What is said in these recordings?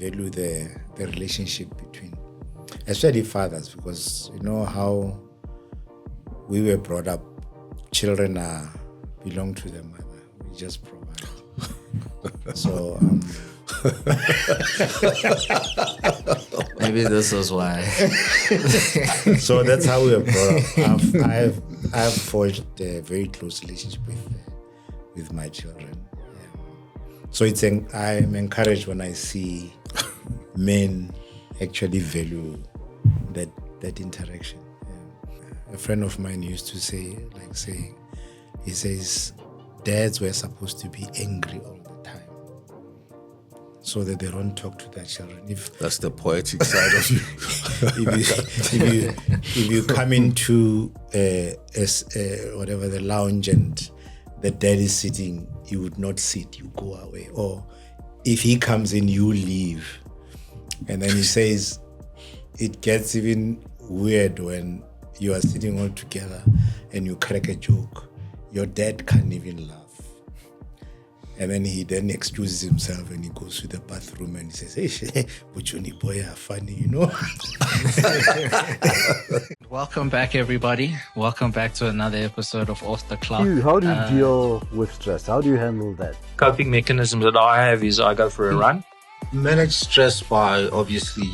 value the relationship between, especially fathers, because you know how we were brought up. Children belong to their mother. We just provide. So maybe this is why. so that's how we were brought up. I've forged a very close relationship with my children. So I'm encouraged when I see men actually value that interaction. A friend of mine used to say, he says, dads were supposed to be angry all the time so that they don't talk to their children. That's the poetic side of you. if you come into whatever the lounge and the dad is sitting, you would not sit, you go away. Or if he comes in, you leave. And then he says, it gets even weird when you are sitting all together and you crack a joke. Your dad can't even laugh. And then he excuses himself and he goes to the bathroom and he says, hey, Buchuni boy are funny, you know? Welcome back, everybody. Welcome back to another episode of Off the Clock. How do you deal with stress? How do you handle that? Coping mechanisms that I have is I go for a run. Manage stress by obviously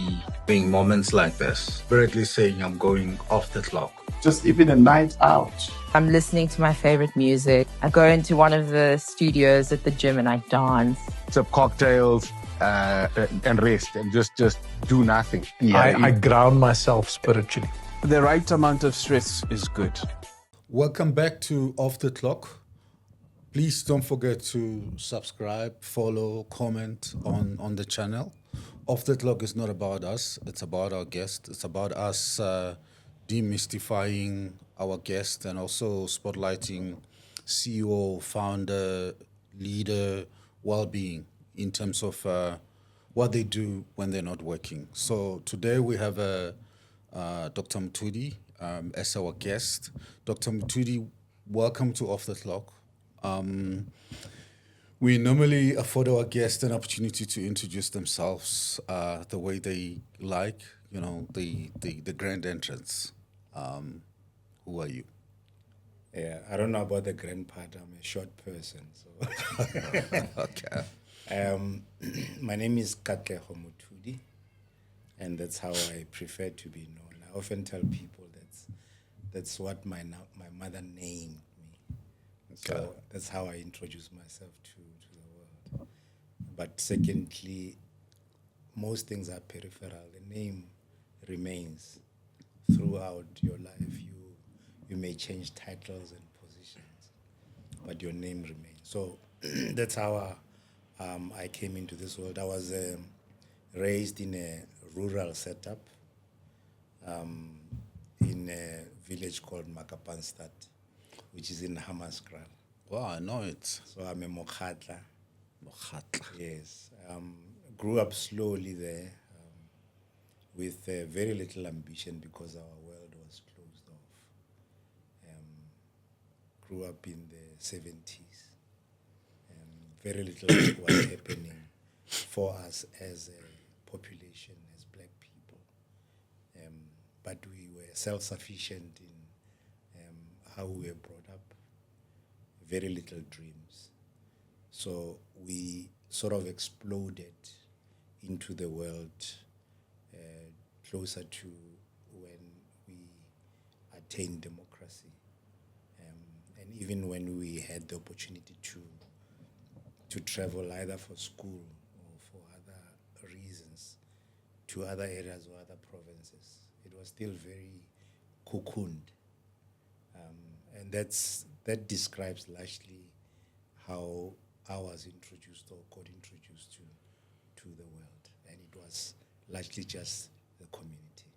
being moments like this. Directly saying I'm going off the clock. Just even a night out. I'm listening to my favorite music. I go into one of the studios at the gym and I dance. Some cocktails and rest and just do nothing. I ground myself spiritually. The right amount of stress is good. Welcome back to Off the Clock. Please don't forget to subscribe, follow, comment on the channel. Off the Clock is not about us. It's about our guest. It's about us demystifying our guest and also spotlighting CEO, founder, leader, well-being in terms of what they do when they're not working. So today we have Dr. Mothudi as our guest. Dr. Mothudi, welcome to Off the Clock. We normally afford our guests an opportunity to introduce themselves the way they like, you know, the grand entrance. Who are you? Yeah, I don't know about the grand part. I'm a short person. So Okay. My name is Katlego Mothudi, and that's how I prefer to be known. I often tell people that's what my mother named me. So Okay. that's how I introduce myself to the world. But secondly, most things are peripheral. The name remains throughout your life. You may change titles and positions, but your name remains. So that's how I came into this world. I was raised in a rural setup in a village called Makapanstad, which is in Hammanskraal. Wow, I know it. So I'm a Mokhatla. Mokhatla. Yes. Grew up slowly there with very little ambition because our world was closed off. Grew up in the 70s. Very little was happening for us as a population, as black people. But we were self-sufficient in how we were brought up. Very little dreams. So we sort of exploded into the world closer to when we attained democracy. And even when we had the opportunity to travel either for school or for other reasons to other areas or other provinces, it was still very cocooned. And that describes largely how I was introduced or got introduced to the world. And it was largely just the community.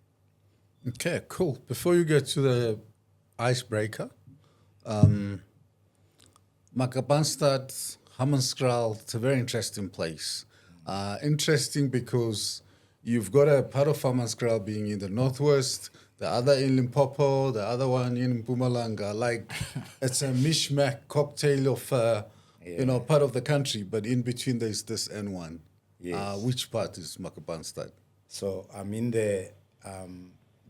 Okay, cool. Before you get to the icebreaker, Makapanstad, Hammanskraal, it's a very interesting place. Interesting because you've got a part of Hammanskraal being in the northwest, the other in Limpopo, the other one in Mpumalanga. Like, it's a mishmash cocktail of, part of the country, but in between there's this N1. Yes. Which part is Makapanstad? So I'm in the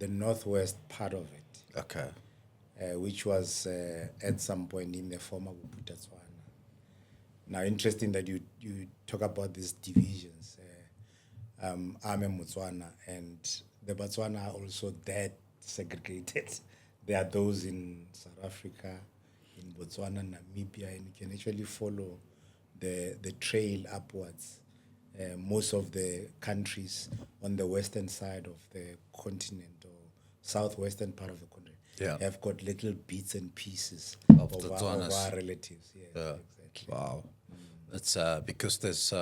northwest part of it, Okay. which was at some point in the former Bophuthatswana. Now, interesting that you talk about these divisions. I'm a Motswana, and the Botswana are also that segregated. There are those in South Africa, in Botswana, Namibia, and you can actually follow the trail upwards. Most of the countries on the western side of the continent or southwestern part of the continent have got little bits and pieces Of the of Tswanas. our relatives. Yes, exactly. Wow. It's because there's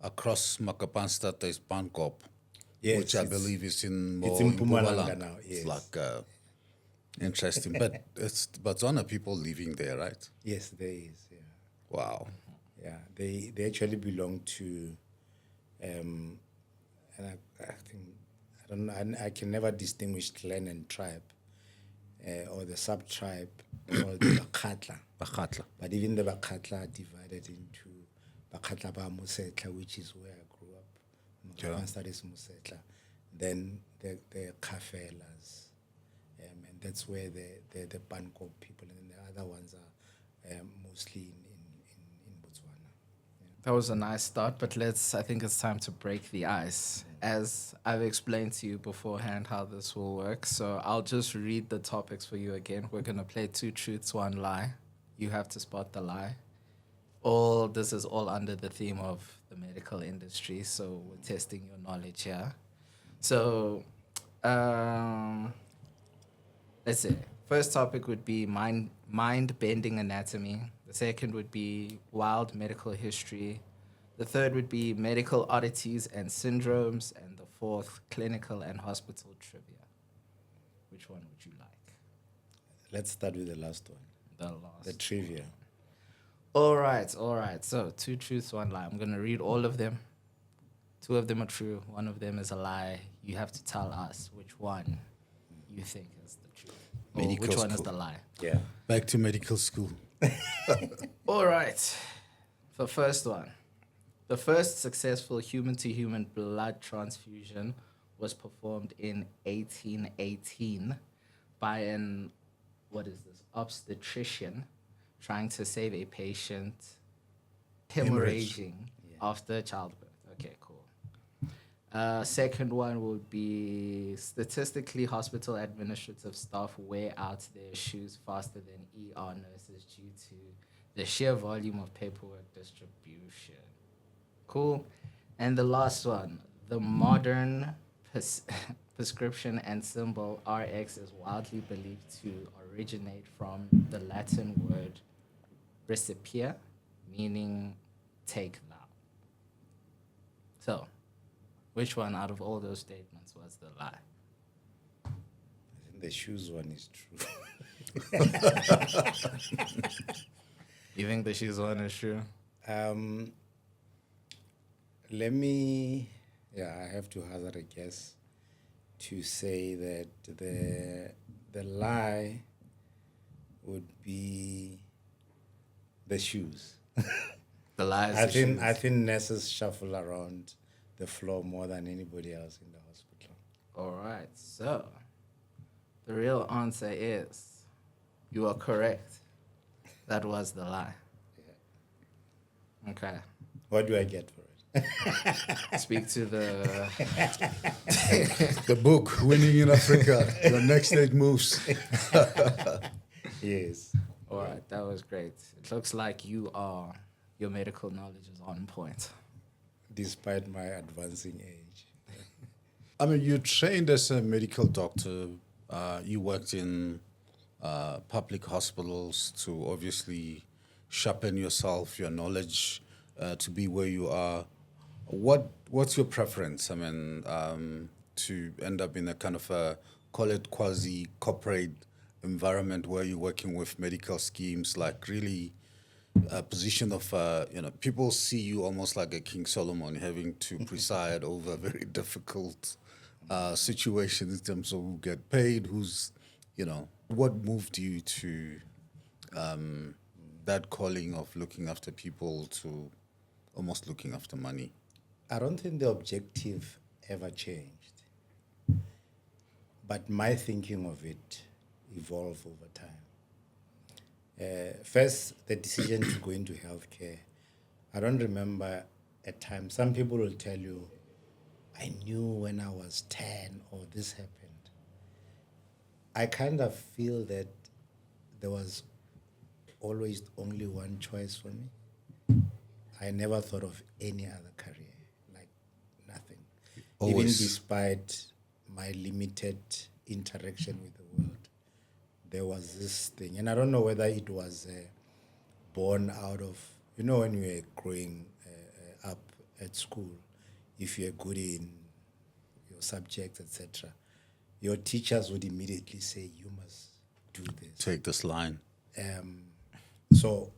across Makapanstad there's Pankop, Yes, which I it's- believe is in it's more in Mpumalanga Mpumalanga. now, It's yes. like interesting, but it's Botswana people living there, right? Yes, there is. Yeah, Wow. yeah. They actually belong to, and I think I don't know. I can never distinguish clan and tribe, or the sub tribe called the Bakhatla. Bakhatla. But even the Bakhatla are divided into Bakhatla ba Musetla, which is where I grew up. Makapanstad is Musetla. Then the Kafelas, and that's where the Banko people, and the other ones are mostly in Botswana. That was a nice start, but I think it's time to break the ice. As I've explained to you beforehand how this will work, so I'll just read the topics for you again. We're going to play 2 truths, 1 lie. You have to spot the lie. This is all under the theme of the medical industry, so we're testing your knowledge here. So, let's see. First topic would be mind-bending anatomy. The second would be wild medical history. The third would be medical oddities and syndromes. And the fourth, clinical and hospital trivia. Which one would you like? Let's start with the last one, The last. the trivia. All right. So 2 truths, 1 lie. I'm going to read all of them. 2 of them are true. 1 of them is a lie. You have to tell us which one you think is the truth. Or Medical which one is school. the lie. Yeah. Back to medical school. All right. The first one. The first successful human-to-human blood transfusion was performed in 1818 by an, obstetrician trying to save a patient hemorrhaging after childbirth. Okay, cool. Second one would be statistically hospital administrative staff wear out their shoes faster than ER nurses due to the sheer volume of paperwork distribution. Cool. And the last one, the modern prescription and symbol RX is widely believed to originate from the Latin word recipia, meaning take thou. So, which one out of all those statements was the lie? I think the shoes one is true. You think the shoes one is true? I have to hazard a guess to say that the lie would be the shoes. The lie is I the think shoes. I think nurses shuffle around the floor more than anybody else in the hospital. All right, so the real answer is you are correct. That was the lie. Okay. What do I get for it? Speak to the... The book, Winning in Africa, your next 8 moves. Yes. All right, that was great. It looks like your medical knowledge is on point. Despite my advancing age. I mean, you trained as a medical doctor. You worked in public hospitals to obviously sharpen yourself, your knowledge, to be where you are. What's your preference? I mean, to end up in a kind of a, call it quasi-corporate environment where you're working with medical schemes, like really a position of, people see you almost like a King Solomon having to preside over very difficult situations in terms of who get paid, what moved you to that calling of looking after people to almost looking after money? I don't think the objective ever changed, but my thinking of it evolved over time. First, the decision to go into healthcare, I don't remember a time. Some people will tell you, I knew when I was 10 or this happened. I kind of feel that there was always only one choice for me. I never thought of any other career, like nothing. Even Always. despite my limited interaction with the world, there was this thing. And I don't know whether it was born out of, when you were growing up at school, if you're good in your subjects, etc., your teachers would immediately say, you must do this. Take this line. So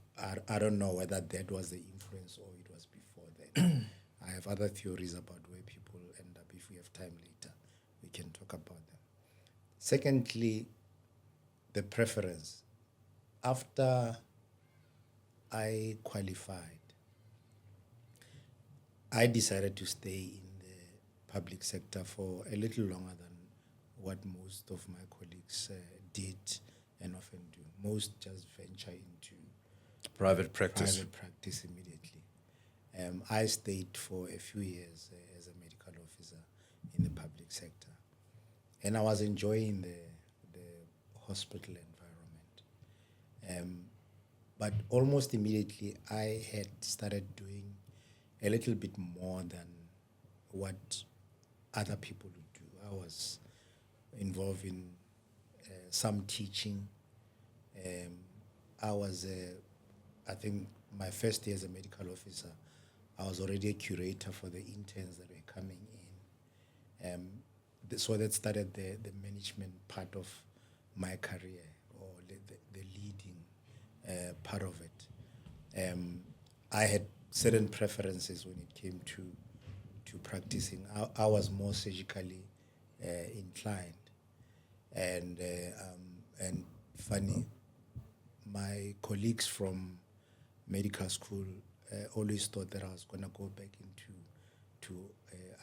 I don't know whether that was the influence or it was before then. I have other theories about where people end up. If we have time later, we can talk about them. Secondly, the preference. After I qualified, I decided to stay in the public sector for a little longer than what most of my colleagues did and often do. Most just venture into Private practice. private practice immediately. I stayed for a few years as a medical officer in the public sector, and I was enjoying the hospital environment. But almost immediately, I had started doing a little bit more than what other people would do. I was involved in some teaching. I think my first year as a medical officer, I was already a curator for the interns that were coming in. So that started the management part of my career, or the leading part of it. I had certain preferences when it came to practicing. I was more surgically inclined, and funny, my colleagues from medical school always thought that I was going to go back into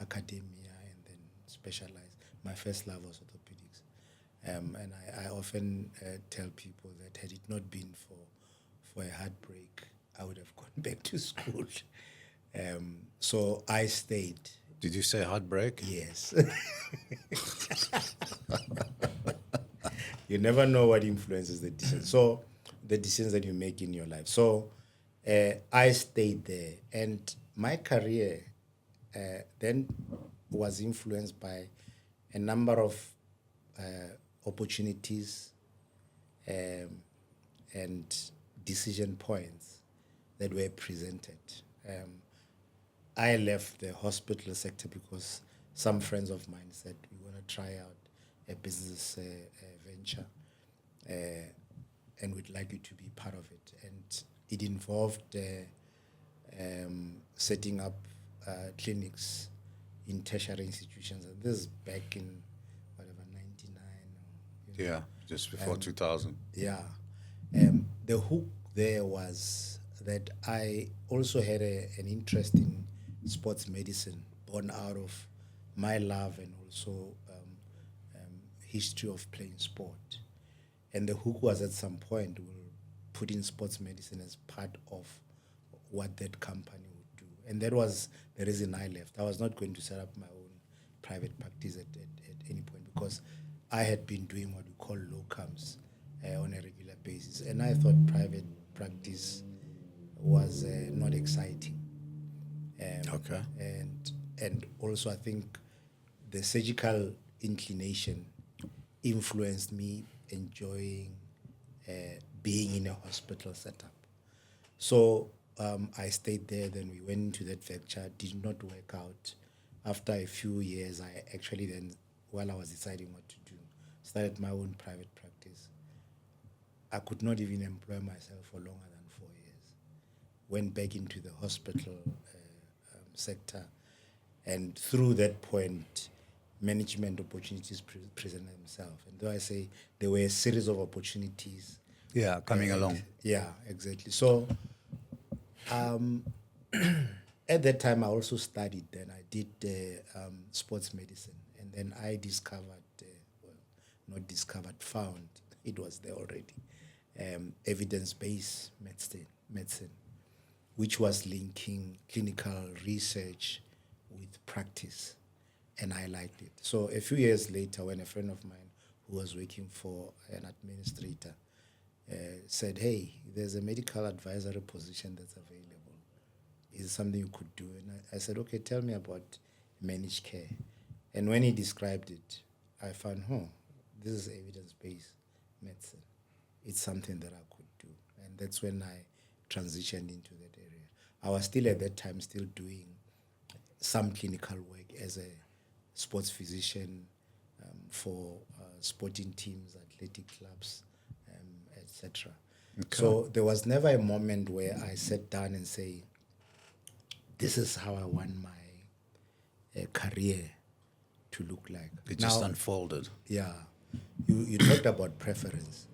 academia and then specialize. My first love was orthopedics. And I often tell people that had it not been for a heartbreak, I would have gone back to school. So I stayed. Did you say heartbreak? Yes. You never know what influences the decision. So the decisions that you make in your life. So I stayed there, and my career then was influenced by a number of opportunities and decision points that were presented. I left the hospital sector because some friends of mine said, we want to try out a business venture and we'd like you to be part of it. And it involved setting up clinics in tertiary institutions. And this is back in, 99. Yeah, just before 2000. Yeah. The hook there was that I also had an interest in sports medicine, born out of my love and also history of playing sport. And the hook was at some point we'll put in sports medicine as part of what that company would do. And that was the reason I left. I was not going to set up my own private practice at any point because I had been doing what we call locums on a regular basis. And I thought private practice was not exciting. Okay. And also I think the surgical inclination influenced me enjoying being in a hospital setup. So I stayed there, then we went into that venture, did not work out. After a few years, I actually then, while I was deciding what to do, started my own private practice. I could not even employ myself for longer than 4 years. Went back into the hospital sector, and through that point, management opportunities presented themselves. And though I say there were a series of opportunities. Yeah, coming along. Yeah, exactly. So at that time, I also studied. Then I did sports medicine, and then I discovered, not discovered, found it was there already, evidence-based medicine, which was linking clinical research with practice, and I liked it. So a few years later, when a friend of mine who was working for an administrator said, "Hey, there's a medical advisory position that's available. Is it something you could do?" And I said, "Okay, tell me about managed care." And when he described it, I found, this is evidence-based medicine. It's something that I could do. And that's when I transitioned into that area. I was still at that time still doing some clinical work as a sports physician for sporting teams, athletic clubs, etc. Okay. So there was never a moment where I sat down and say, this is how I want my career to look like. It just unfolded. Yeah. You talked about preference.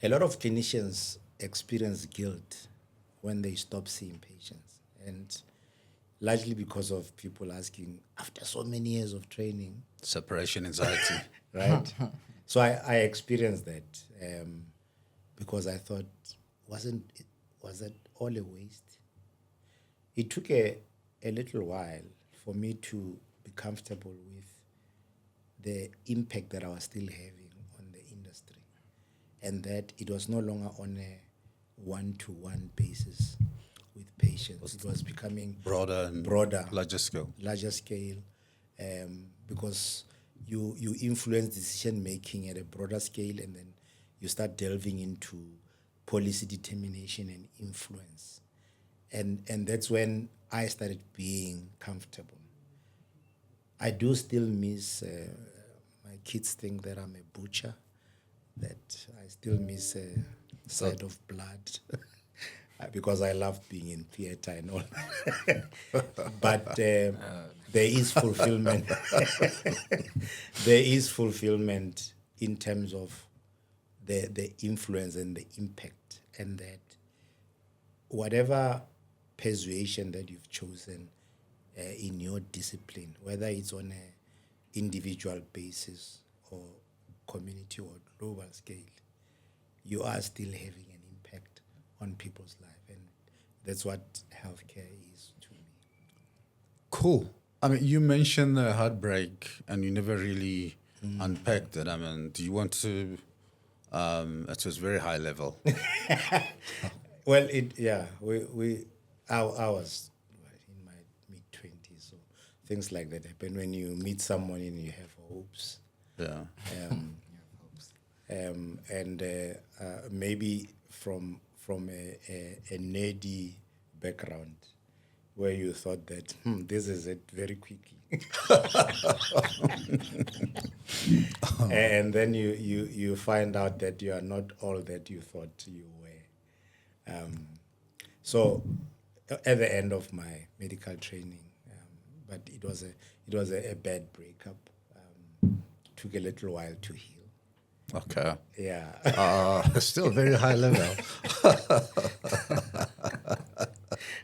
A lot of clinicians experience guilt when they stop seeing patients, and largely because of people asking, after so many years of training, Separation anxiety. right? So I experienced that because I thought, was that all a waste? It took a little while for me to be comfortable with the impact that I was still having on the industry, and that it was no longer on a one-to-one basis with patients. It was becoming broader, larger scale, because you influence decision making at a broader scale, and then you start delving into policy determination and influence, and that's when I started being comfortable. I do still miss. My kids think that I'm a butcher, that I still miss a side of blood. Because I love being in theater and all. But there is fulfillment. There is fulfillment in terms of the influence and the impact, and that whatever persuasion that you've chosen in your discipline, whether it's on an individual basis or community or global scale, you are still having an impact on people's life, and that's what healthcare is to me. Cool. I mean, you mentioned the heartbreak, and you never really unpacked it. I mean, do you want to? It was very high level. Well, I was in my mid-20s, so things like that happen when you meet someone and you have hopes. Yeah. And maybe from a nerdy background, where you thought that this is it very quickly, and then you find out that you are not all that you thought you were. So at the end of my medical training, but it was a bad breakup. Took a little while to heal. Okay. Yeah. Still very high level.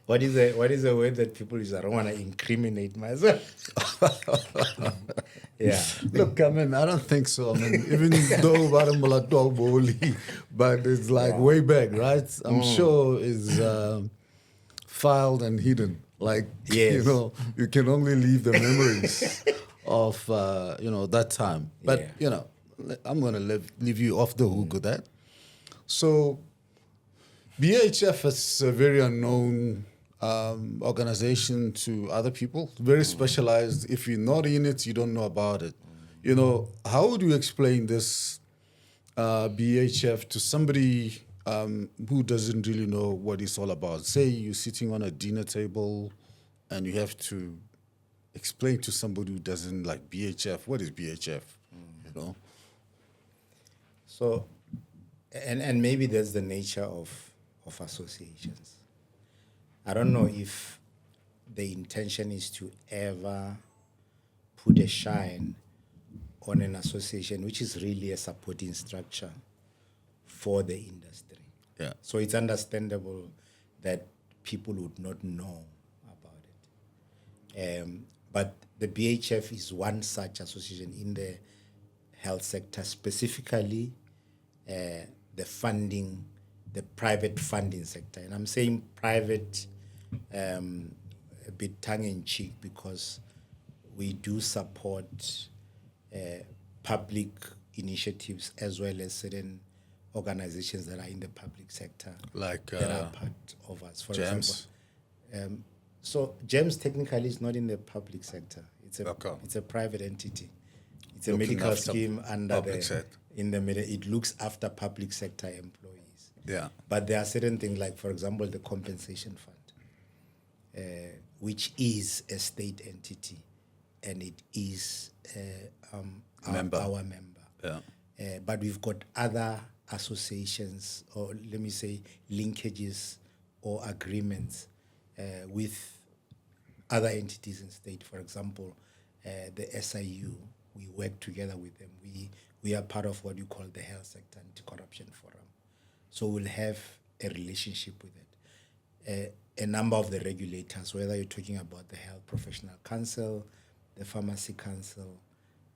What is a word that people use? I don't want to incriminate myself. Yeah. Look, I mean, I don't think so. I mean, even though Baramula talk Boli, but it's like way back, right? I'm sure it's filed and hidden. Like, Yes. you can only leave the memories of, that time. But, I'm going to leave you off the hook with that. So, BHF is a very unknown organization to other people, very specialized. If you're not in it, you don't know about it. How would you explain this BHF to somebody who doesn't really know what it's all about? Say you're sitting on a dinner table and you have to explain to somebody who doesn't like BHF, what is BHF, So, and maybe that's the nature of associations. I don't know if the intention is to ever put a shine on an association, which is really a supporting structure for the industry. Yeah. So it's understandable that people would not know But the BHF is one such association in the health sector, specifically the funding, the private funding sector. And I'm saying private a bit tongue-in-cheek because we do support public initiatives as well as certain organizations that are in the public sector Like that are part of us. For GEMS? example, so GEMS technically is not in the public sector. It's a private entity. It's a Looking medical after scheme under public sector. in the middle. It looks after public sector employees. Yeah. But there are certain things like, for example, the compensation fund, which is a state entity, and it is Member. our member. Yeah. But we've got other associations, or let me say linkages or agreements with other entities in state. For example, the SIU, we work together with them. We are part of what you call the Health Sector Anti-Corruption Forum. So we'll have a relationship with it. A number of the regulators, whether you're talking about the Health Professional Council, the Pharmacy Council,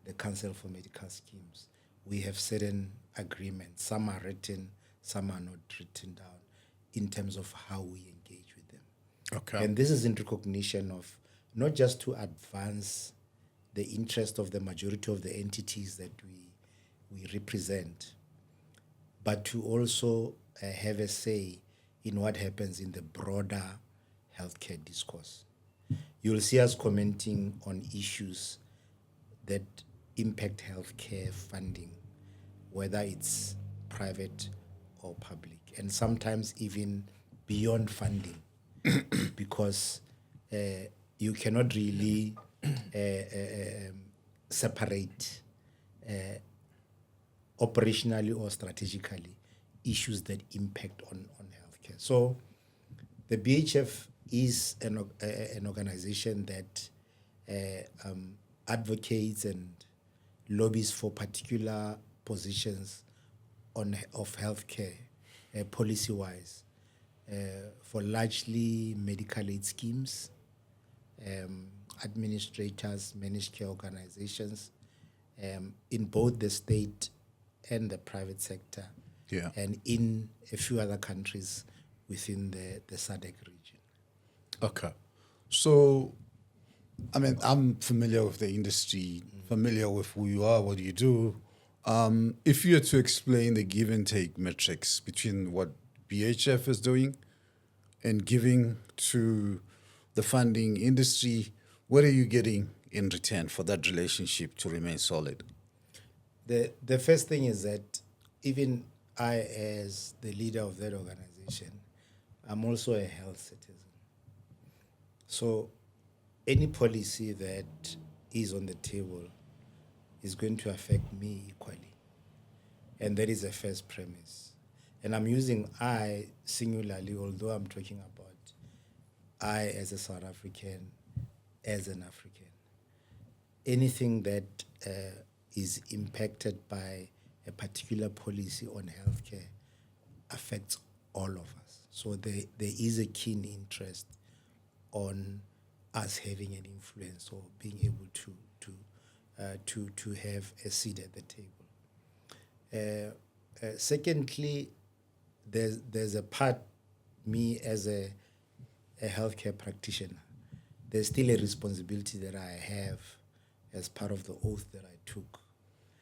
the Council for Medical Schemes, we have certain agreements. Some are written, some are not written down in terms of how we engage with them. Okay. And this is in recognition of not just to advance the interest of the majority of the entities that we represent, but to also have a say in what happens in the broader healthcare discourse. You'll see us commenting on issues that impact healthcare funding, whether it's private or public, and sometimes even beyond funding, because you cannot really separate operationally or strategically issues that impact on healthcare. So the BHF is an organization that advocates and lobbies for particular positions of healthcare, policy-wise, for largely medical aid schemes, administrators, managed care organizations, in both the state and the private sector, Yeah. and in a few other countries within the SADC region. Okay. So, I mean, I'm familiar with the industry, familiar with who you are, what you do. If you had to explain the give and take metrics between what BHF is doing and giving to the funding industry, what are you getting in return for that relationship to remain solid? The first thing is that even I, as the leader of that organization, I'm also a health citizen. So any policy that is on the table is going to affect me equally. And that is the first premise. And I'm using I singularly, although I'm talking about I as a South African, as an African. Anything that is impacted by a particular policy on healthcare affects all of us. So there is a keen interest on us having an influence or being able to have a seat at the table. Secondly, there's a part, me as a healthcare practitioner, there's still a responsibility that I have as part of the oath that I took.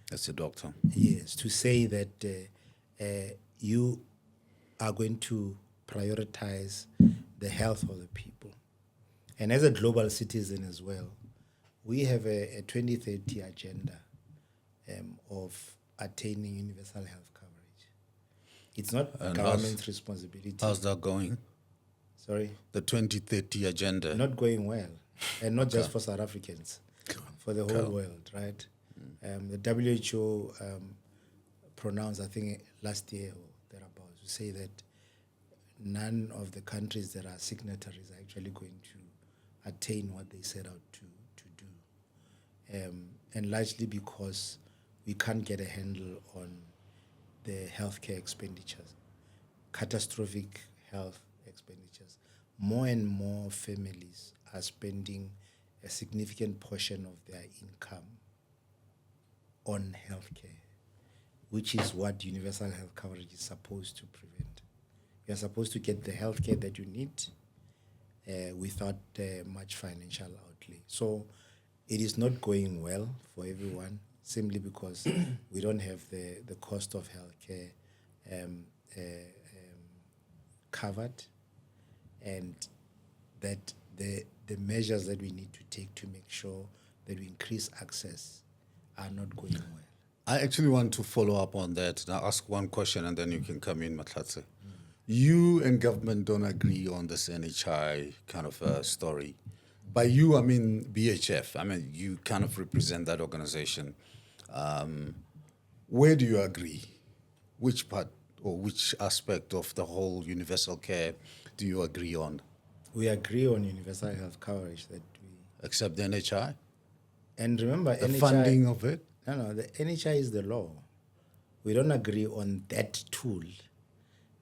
As a doctor. Yes, to say that you are going to prioritize the health of the people. And as a global citizen as well, we have a 2030 agenda of attaining universal health coverage. It's not government's responsibility. How's that going? Sorry? The 2030 agenda. Not going well. And not just for South Africans, for the whole world, right? The WHO pronounced, I think, last year or thereabouts, to say that none of the countries that are signatories are actually going to attain what they set out to do. And largely because we can't get a handle on the healthcare expenditures, catastrophic health expenditures. More and more families are spending a significant portion of their income on healthcare, which is what universal health coverage is supposed to prevent. You're supposed to get the healthcare that you need without much financial outlay. So it is not going well for everyone simply because we don't have the cost of healthcare covered, and that the measures that we need to take to make sure that we increase access are not going well. I actually want to follow up on that. Now, ask one question and then you can come in, Matlatse. You and government don't agree on this NHI kind of story. By you, I mean BHF. I mean, you kind of represent that organization. Where do you agree? Which part or which aspect of the whole universal care do you agree on? We agree on universal health coverage that we... Except the NHI? And remember, The NHI, funding of it? No, the NHI is the law. We don't agree on that tool.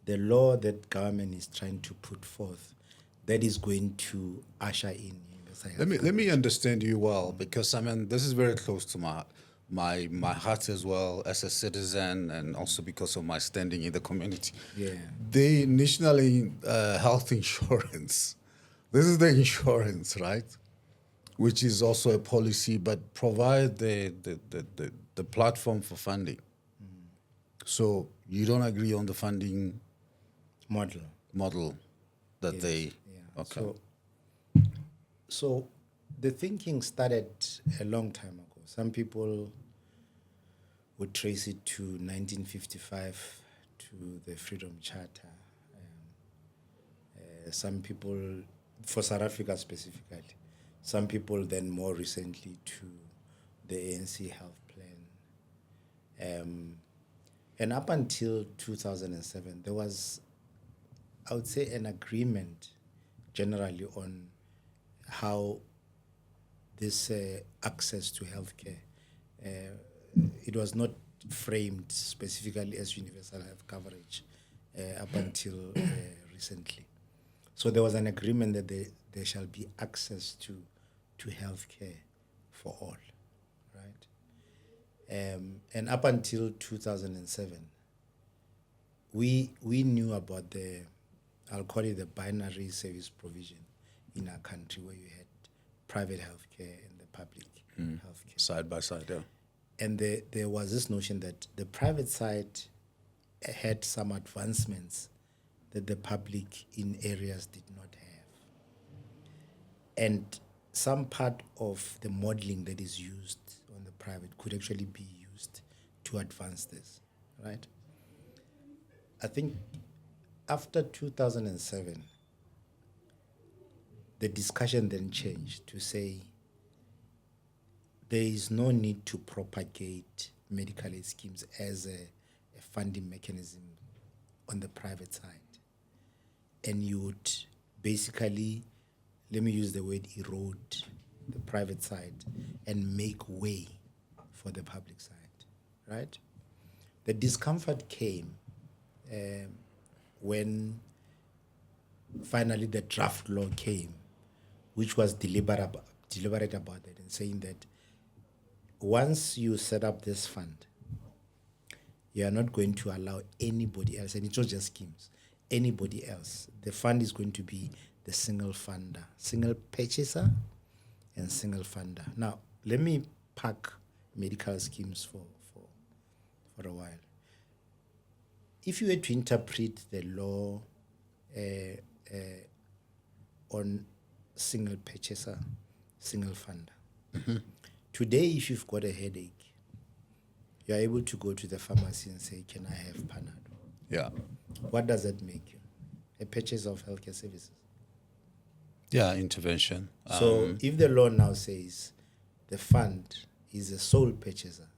The law that government is trying to put forth, that is going to usher in universal health Let me understand you well, because I mean this is very close to my heart as well as a citizen, and also because of my standing in the community. Yeah. The national health insurance, this is the insurance, right? Which is also a policy, but provide the platform for funding. So you don't agree on the funding model that Yes, they... yeah. Okay. So the thinking started a long time ago. Some people would trace it to 1955, to the Freedom Charter. Some people, for South Africa specifically, some people then more recently to the ANC health plan. And up until 2007, there was, I would say, an agreement generally on how this access to healthcare, it was not framed specifically as universal health coverage up until recently. So there was an agreement that there shall be access to healthcare for all, right? And up until 2007, we knew about I'll call it the binary service provision in our country, where you had private healthcare and the public healthcare. Side by side, yeah. And there was this notion that the private side had some advancements that the public in areas did not have. And some part of the modeling that is used on the private could actually be used to advance this, right? I think after 2007, the discussion then changed to say there is no need to propagate medical aid schemes as a funding mechanism on the private side. And you would basically, let me use the word, erode the private side and make way for the public side, right? The discomfort came when finally the draft law came, which was deliberate about it, and saying that once you set up this fund, you are not going to allow anybody else, and it's not just schemes, anybody else. The fund is going to be the single funder, single purchaser and single funder. Now, let me park medical schemes for a while. If you were to interpret the law on single purchaser, single funder, today if you've got a headache, you're able to go to the pharmacy and say, can I have Panadol? Yeah. What does that make you? A purchase of healthcare services. Yeah, intervention. So if the law now says the fund is a sole purchaser,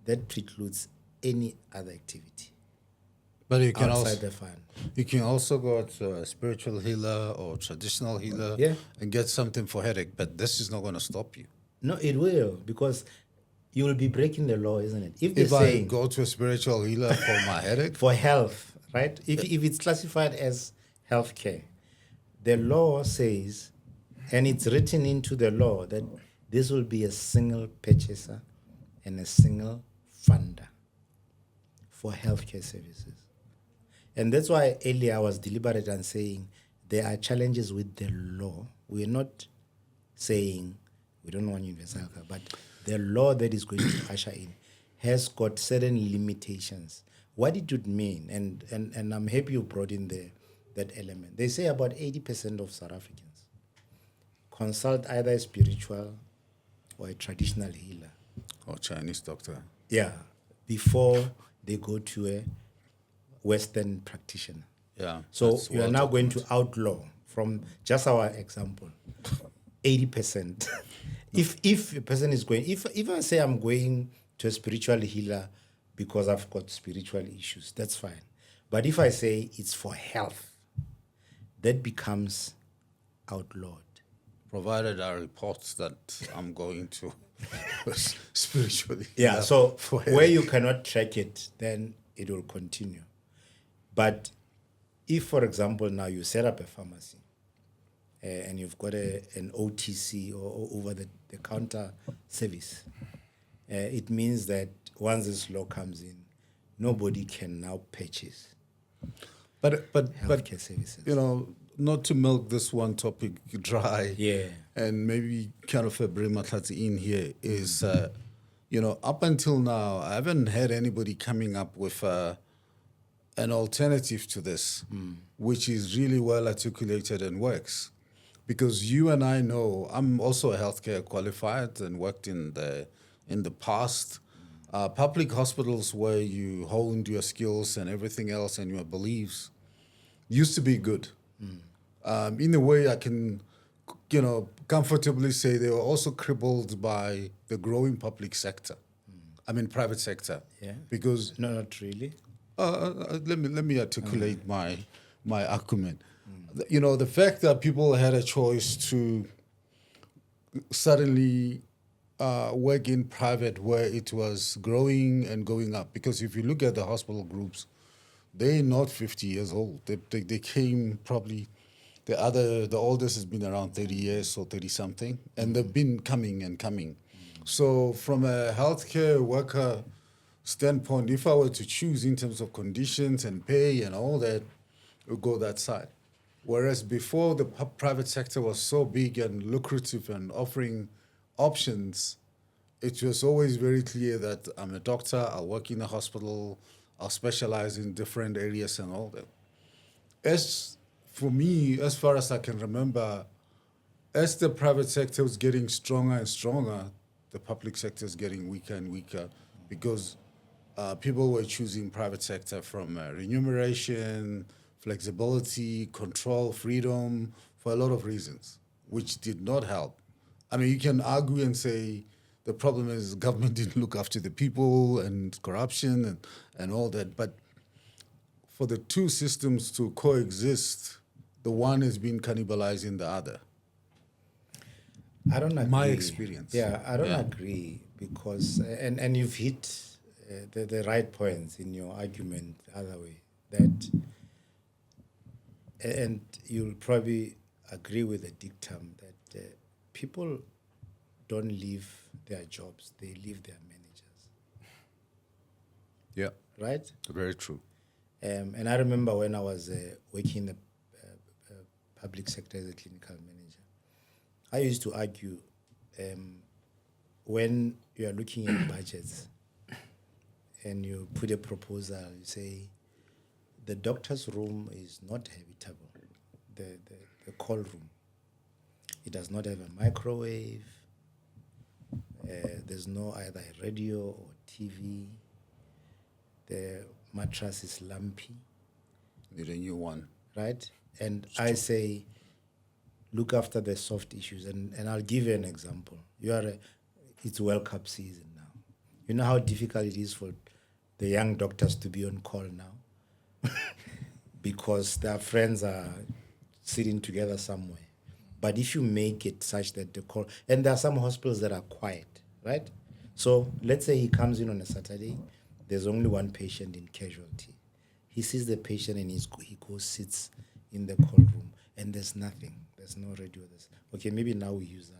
that precludes any other activity But you can outside also the fund. you can also go to a spiritual healer or traditional healer and get something for headache. But this is not going to stop you. No, it will, because you will be breaking the law, isn't it? If If they're I saying go to a spiritual healer for my headache, for health, right? If it's classified as healthcare, the law says And it's written into the law that this will be a single purchaser and a single funder for healthcare services. And that's why earlier I was deliberate and saying there are challenges with the law. We're not saying we don't want universal healthcare, but the law that is going to usher in has got certain limitations. What it would mean, and I'm happy you brought in that element. They say about 80% of South Africans consult either a spiritual or a traditional healer. Or Chinese doctor. Yeah, before they go to a Western practitioner. Yeah. So that's we are well now going to documented. outlaw, from just our example, 80%. If a person is going, if I say I'm going to a spiritual healer because I've got spiritual issues, that's fine. But if I say it's for health, that becomes outlawed. Provided I report that I'm going to spiritually. Yeah, so for where you cannot track it, then it will continue. But if, for example, now you set up a pharmacy and you've got an OTC or over-the-counter service, it means that once this law comes in, nobody can now purchase But healthcare services. you know, not to milk this one topic dry. Yeah. And maybe kind of bring Matlati in here is, you know, up until now, I haven't had anybody coming up with an alternative to this, which is really well articulated and works. Because you and I know, I'm also a healthcare qualified and worked in the past. Public hospitals where you honed your skills and everything else and your beliefs used to be good. In a way, I can, you know, comfortably say they were also crippled by the growing public sector. I mean, private sector. Yeah. Because No, not really. let me articulate my argument. You know, the fact that people had a choice to suddenly work in private where it was growing and going up. Because if you look at the hospital groups, they're not 50 years old. They came probably, the oldest has been around 30 years or 30 something, and they've been coming and coming. So from a healthcare worker standpoint, if I were to choose in terms of conditions and pay and all that, it would go that side. Whereas before, the private sector was so big and lucrative and offering options, it was always very clear that I'm a doctor, I'll work in a hospital, I'll specialize in different areas and all that. As for me, as far as I can remember, as the private sector was getting stronger and stronger, the public sector is getting weaker and weaker because people were choosing private sector from remuneration, flexibility, control, freedom, for a lot of reasons, which did not help. I mean, you can argue and say the problem is government didn't look after the people and corruption and all that, but for the two systems to coexist, the one has been cannibalizing the other. I don't agree. My experience. Yeah, I don't agree because, and you've hit the right points in your argument the other way, that, and you'll probably agree with the dictum that people don't leave their jobs, they leave their managers. Yeah. Right? Very true. And I remember when I was working in the public sector as a clinical manager, I used to argue when you are looking at budgets and you put a proposal, you say the doctor's room is not habitable, the call room. It does not have a microwave. There's no either a radio or TV. The mattress is lumpy. Need a new one. Right? And I say, look after the soft issues. And I'll give you an example. It's World Cup season now. You know how difficult it is for the young doctors to be on call now? Because their friends are sitting together somewhere. But if you make it such that the call, and there are some hospitals that are quiet, right? So let's say he comes in on a Saturday, there's only one patient in casualty. He sees the patient and he goes, sits in the call room, and there's nothing. There's no radio. Okay, maybe now we use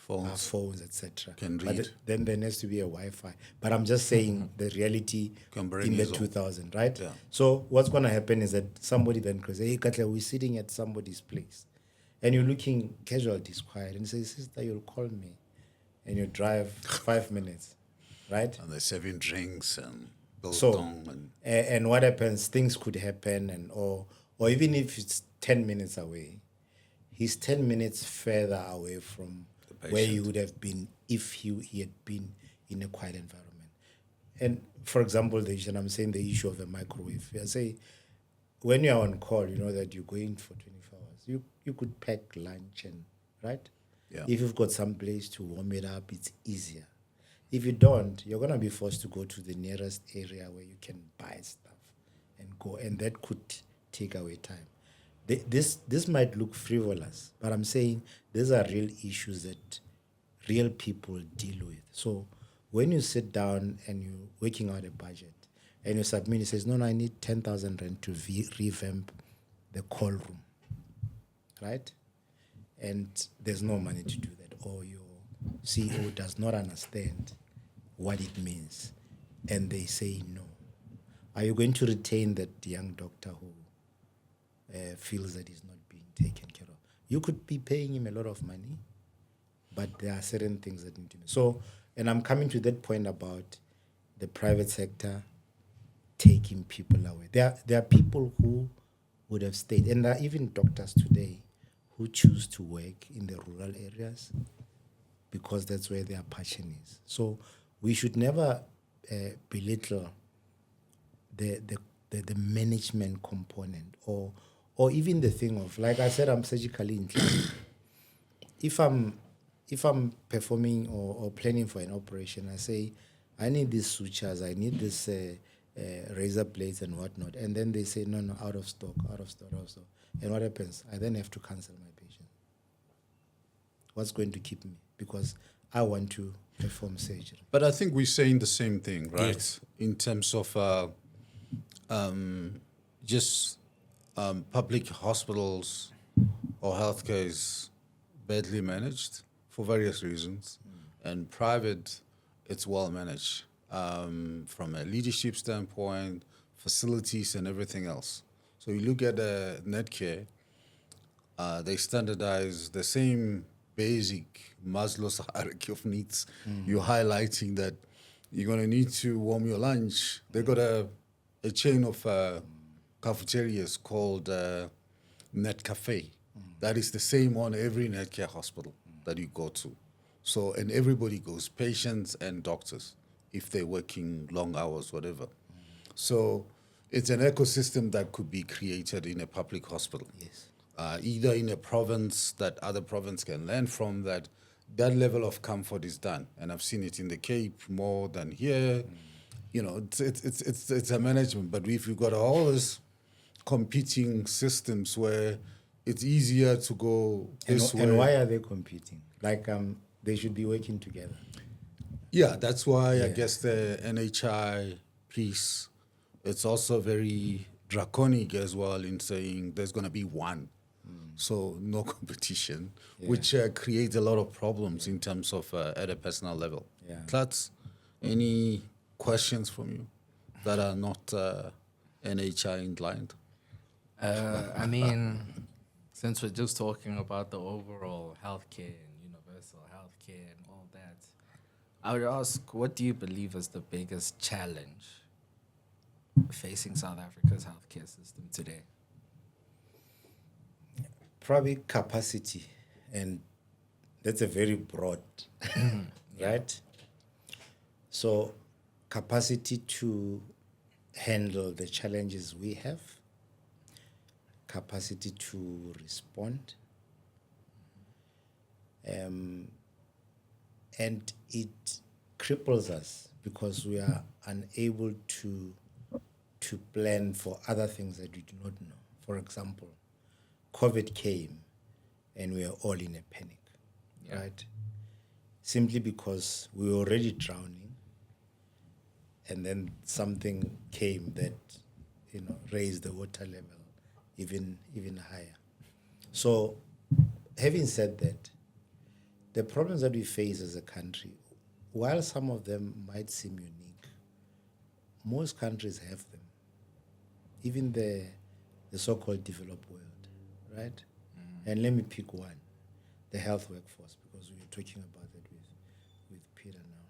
our phones, etc. Can But read. then there needs to be a Wi-Fi. But I'm just saying the reality Can bring in the his own. 2000, right? Yeah. So what's going to happen is that somebody then goes, hey, Katlego, we're sitting at somebody's place. And you're looking casual, quiet, and you say, sister, you'll call me. And you drive 5 minutes, right? And they're serving drinks and So, biltong and what happens, things could happen, and or even if it's 10 minutes away, he's 10 minutes further away from where he patient. would have been if he had been in a quiet environment. And for example, I'm saying the issue of the microwave. I say, when you're on call, you know that you're going for 24 hours. You could pack lunch and, right? Yeah. If you've got some place to warm it up, it's easier. If you don't, you're going to be forced to go to the nearest area where you can buy stuff and go, and that could take away time. This might look frivolous, but I'm saying these are real issues that real people deal with. So when you sit down and you're working out a budget and you submit, it says, no, I need 10,000 rand to revamp the call room, right? And there's no money to do that, or your CEO does not understand what it means, and they say no. Are you going to retain that young doctor who feels that he's not being taken care of? You could be paying him a lot of money, but there are certain things that need to be. So, and I'm coming to that point about the private sector taking people away. There are people who would have stayed, and there are even doctors today who choose to work in the rural areas because that's where their passion is. So we should never belittle the management component, or even the thing of, like I said, I'm surgically inclined. If I'm performing or planning for an operation, I say, I need these sutures, I need this razor blades and whatnot, and then they say, no, out of stock. And what happens? I then have to cancel my patient. What's going to keep me? Because I want to perform surgery. But I think we're saying the same thing, right? Yes. In terms of public hospitals or healthcare is badly managed for various reasons, and private, it's well managed from a leadership standpoint, facilities, and everything else. So you look at Netcare, they standardize the same basic Maslow's hierarchy of needs. You're highlighting that you're going to need to warm your lunch. They got a chain of cafeterias called Net Cafe. That is the same on every Netcare hospital that you go to. So, and everybody goes, patients and doctors, if they're working long hours, whatever. So it's an ecosystem that could be created in a public hospital. Yes. Either in a province that other province can learn from, that level of comfort is done. And I've seen it in the Cape more than here. You know, it's a management. But if you've got all these competing systems where it's easier to go this way. And why are they competing? Like they should be working together. Yeah, that's why I guess the NHI piece, it's also very draconic as well in saying there's going to be one. So no competition, which creates a lot of problems in terms of at a personal level. Yeah. Klats, any questions from you that are not NHI inclined? I mean, since we're just talking about the overall healthcare and universal healthcare and all that, I would ask, what do you believe is the biggest challenge facing South Africa's healthcare system today? Probably capacity, and that's a very broad, right? So capacity to handle the challenges we have, capacity to respond, and it cripples us because we are unable to plan for other things that we do not know. For example, COVID came and we were all in a panic, right? Simply because we were already drowning, and then something came that, raised the water level even higher. So having said that, the problems that we face as a country, while some of them might seem unique, most countries have them. Even the so-called developed world, right? And let me pick one, the health workforce, because we were talking about it with Peter now.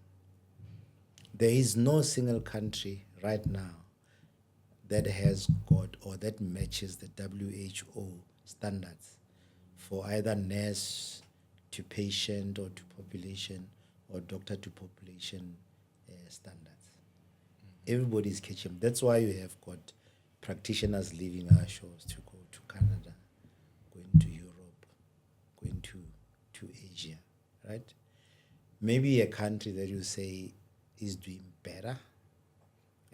There is no single country right now that has got or that matches the WHO standards for either nurse to patient or to population or doctor to population standards. Everybody is catching. That's why you have got practitioners leaving our shores to go to Canada, going to Europe, going to Asia, right? Maybe a country that you say is doing better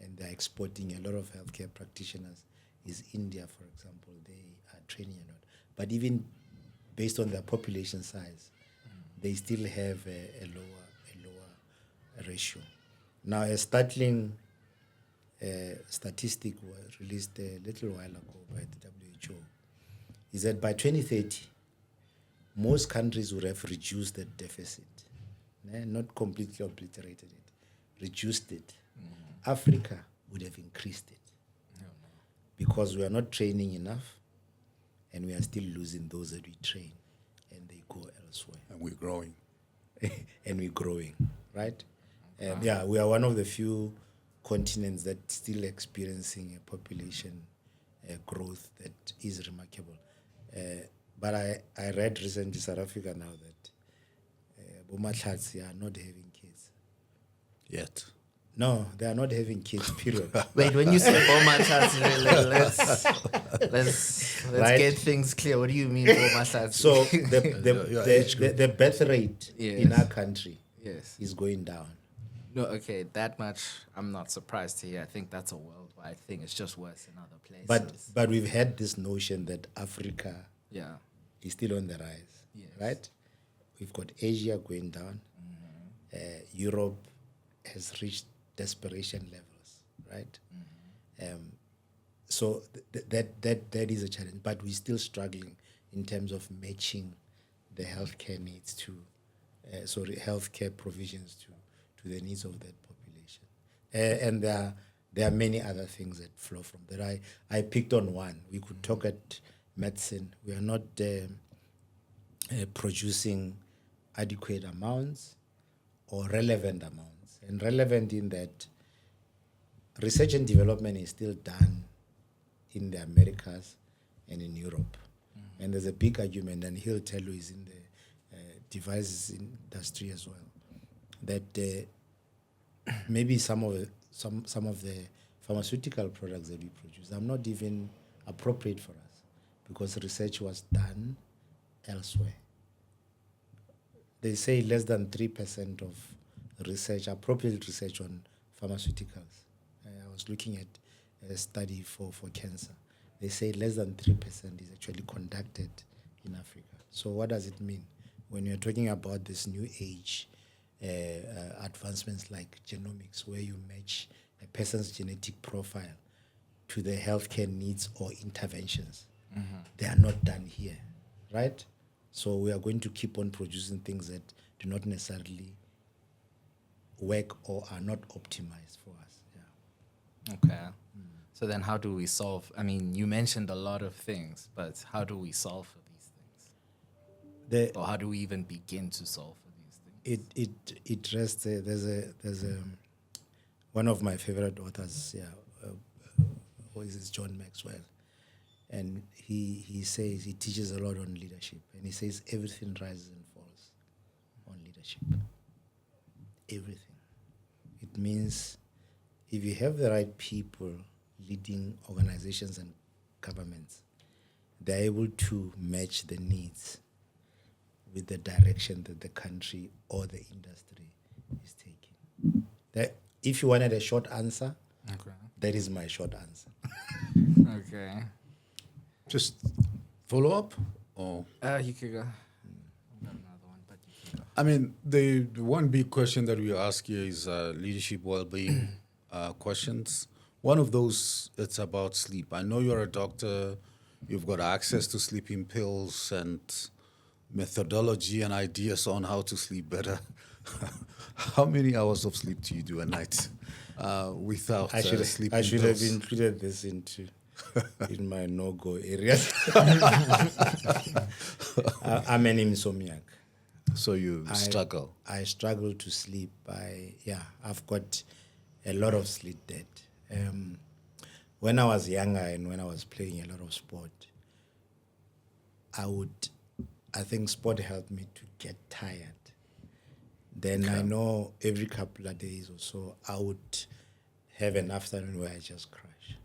and they're exporting a lot of healthcare practitioners is India, for example. They are training a lot. But even based on their population size, they still have a lower ratio. Now, a startling statistic was released a little while ago by the WHO is that by 2030, most countries would have reduced the deficit, not completely obliterated it, reduced it. Africa would have increased it because we are not training enough and we are still losing those that we train and they go elsewhere. And we're growing. And we're growing, right? Yeah, we are one of the few continents that still experiencing a population growth that is remarkable. But I read recently South Africa now that Bomatlatsi are not having kids. Yet. No, they are not having kids, period. Wait, when you say Bomatlatsi, let's Right? get things clear. What do you mean Bomatlatsi? So Your age group. the birth rate in Yes. our country Yes. is going down. No, okay, that much I'm not surprised to hear. I think that's a worldwide thing. It's just worse in other places. But we've had this notion that Africa yeah. is still on the rise, Yes. right? We've got Asia going down. Europe has reached desperation levels, right? So that is a challenge, but we're still struggling in terms of matching the healthcare needs to, healthcare provisions to the needs of that population. And there are many other things that flow from that. I picked on one. We could talk at medicine. We are not producing adequate amounts or relevant amounts. And relevant in that research and development is still done in the Americas and in Europe. And there's a big argument, and he'll tell you he's in the devices industry as well, that maybe some of the pharmaceutical products that we produce are not even appropriate for us because research was done elsewhere. They say less than 3% of research, appropriate research on pharmaceuticals. I was looking at a study for cancer. They say less than 3% is actually conducted in Africa. So what does it mean? When you're talking about this new age advancements like genomics, where you match a person's genetic profile to the healthcare needs or interventions, they are not done here, right? So we are going to keep on producing things that do not necessarily work or are not optimized for us. Yeah. Okay. So then how do we solve? I mean, you mentioned a lot of things, but how do we solve for these things? Or how do we even begin to solve for these things? It rests. There's a one of my favorite authors. Who is this? John Maxwell, and he says he teaches a lot on leadership, and he says everything rises and falls on leadership. Everything. It means if you have the right people leading organizations and governments, they're able to match the needs with the direction that the country or the industry is taking. If you wanted a short answer, that is my short answer. Okay. Just follow up? Or You could go. I've got another one, but you can go. I mean, the one big question that we ask here is leadership well-being questions. One of those, it's about sleep. I know you're a doctor. You've got access to sleeping pills and methodology and ideas on how to sleep better. How many hours of sleep do you do a night without sleeping I should have pills? included this in my no-go areas. I'm an insomniac. So you struggle. I struggle to sleep. I've got a lot of sleep debt. When I was younger and when I was playing a lot of sport, I think sport helped me to get tired. Then I know every couple of days or so, I would have an afternoon where I just crash.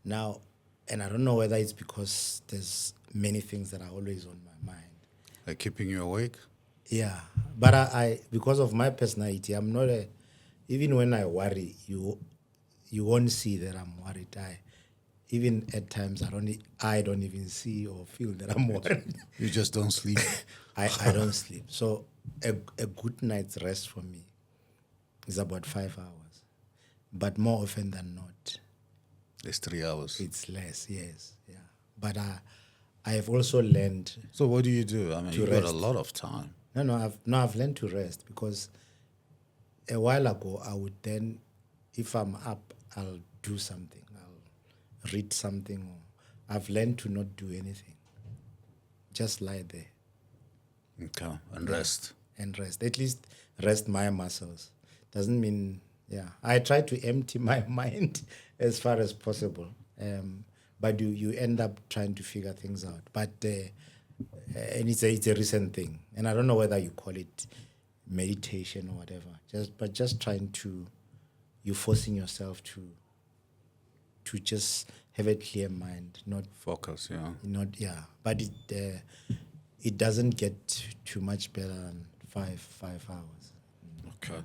Now, and I don't know whether it's because there's many things that are always on my mind. Like keeping you awake? Yeah, but I because of my personality, I'm not even when I worry, you won't see that I'm worried. Even at times, I don't even see or feel that I'm worried. You just don't sleep? I don't sleep. So a good night's rest for me is about 5 hours. But more often than not, it's 3 hours. it's less, yes. Yeah. But I have also learned. So what do you do? I mean, you've got a lot of time. I've learned to rest because a while ago I would then, if I'm up, I'll do something. I'll read something. Or I've learned to not do anything. Just lie there. Okay, and rest. And rest. At least rest my muscles. Doesn't mean, I try to empty my mind as far as possible. But you end up trying to figure things out. But and it's a recent thing. And I don't know whether you call it meditation or whatever. Just trying to, you're forcing yourself to just have a clear mind, not focus. But it doesn't get too much better than five hours. Okay.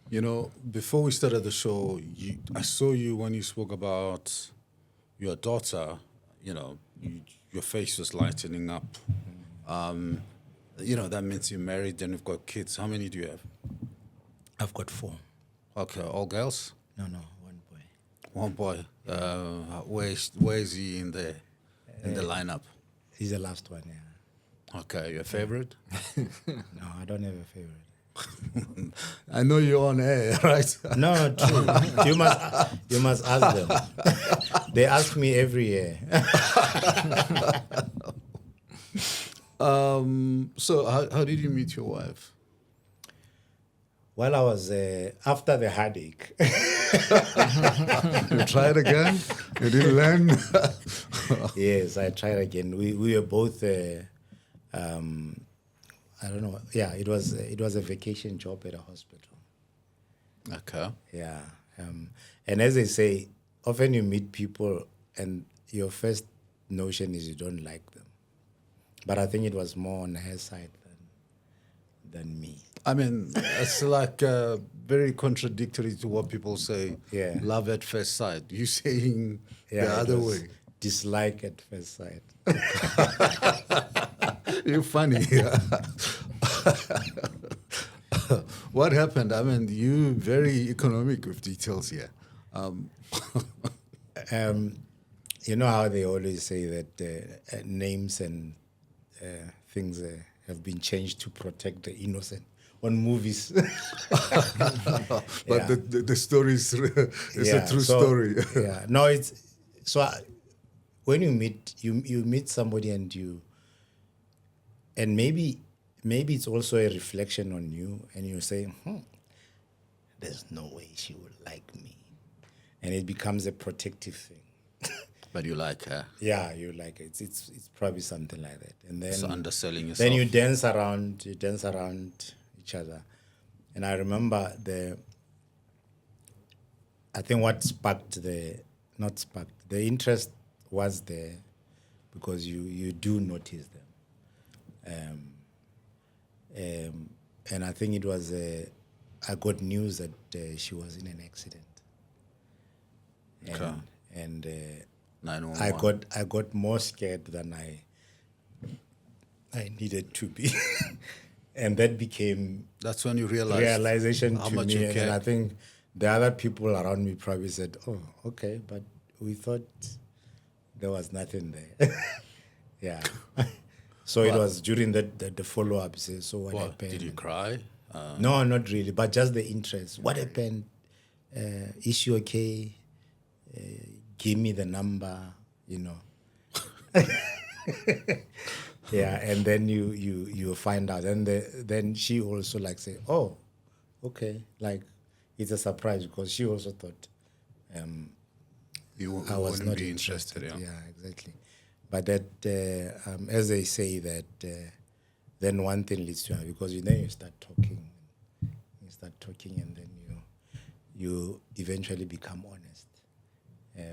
You know, before we started the show, I saw you when you spoke about your daughter. You know, your face was lightening up. You know, that means you're married and you've got kids. How many do you have? I've got 4. Okay, all girls? No, one boy. One boy. Where is he in the lineup? He's the last one, yeah. Okay, your favorite? No, I don't have a favorite. I know you're on air, right? No, true. You must ask them. They ask me every year. So how did you meet your wife? Well, I was after the heartache. You tried again? You didn't learn? Yes, I tried again. We were both. I don't know. Yeah, it was a vacation job at a hospital. Okay. Yeah, and as they say, often you meet people and your first notion is you don't like them, but I think it was more on her side than me. I mean, it's like very contradictory to what people say. Yeah. Love at first sight. You saying the other way. Dislike at first sight. You're funny. What happened? I mean, you very economic with details here. You know how they always say that names and things have been changed to protect the innocent on movies. But the story is a true story. Yeah, no, it's so. When you meet somebody and maybe it's also a reflection on you, and you're saying, there's no way she would like me, and it becomes a protective thing. But you like her. Yeah, you like it. It's probably something like that, and then it's underselling yourself. Then you dance around each other, and I remember I think what the interest was there because you do notice them. And I think it was I got news that she was in an accident. And 911. I got more scared than I needed to be. And that became that's when you realized realization how to much me. you care. And I think the other people around me probably said, "Oh, okay," but we thought there was nothing there. Yeah. So it was during the follow-up. So what Well, happened? did you cry? No, not really, but just the interest. What happened? Is she okay? Give me the number, you know. Yeah, and then you find out, and then she also like say, oh, okay, like it's a surprise because she also thought You I was wouldn't not be interested. interested, Yeah, exactly. But that, as they say, that then one thing leads to another because then you start talking, and then you eventually become honest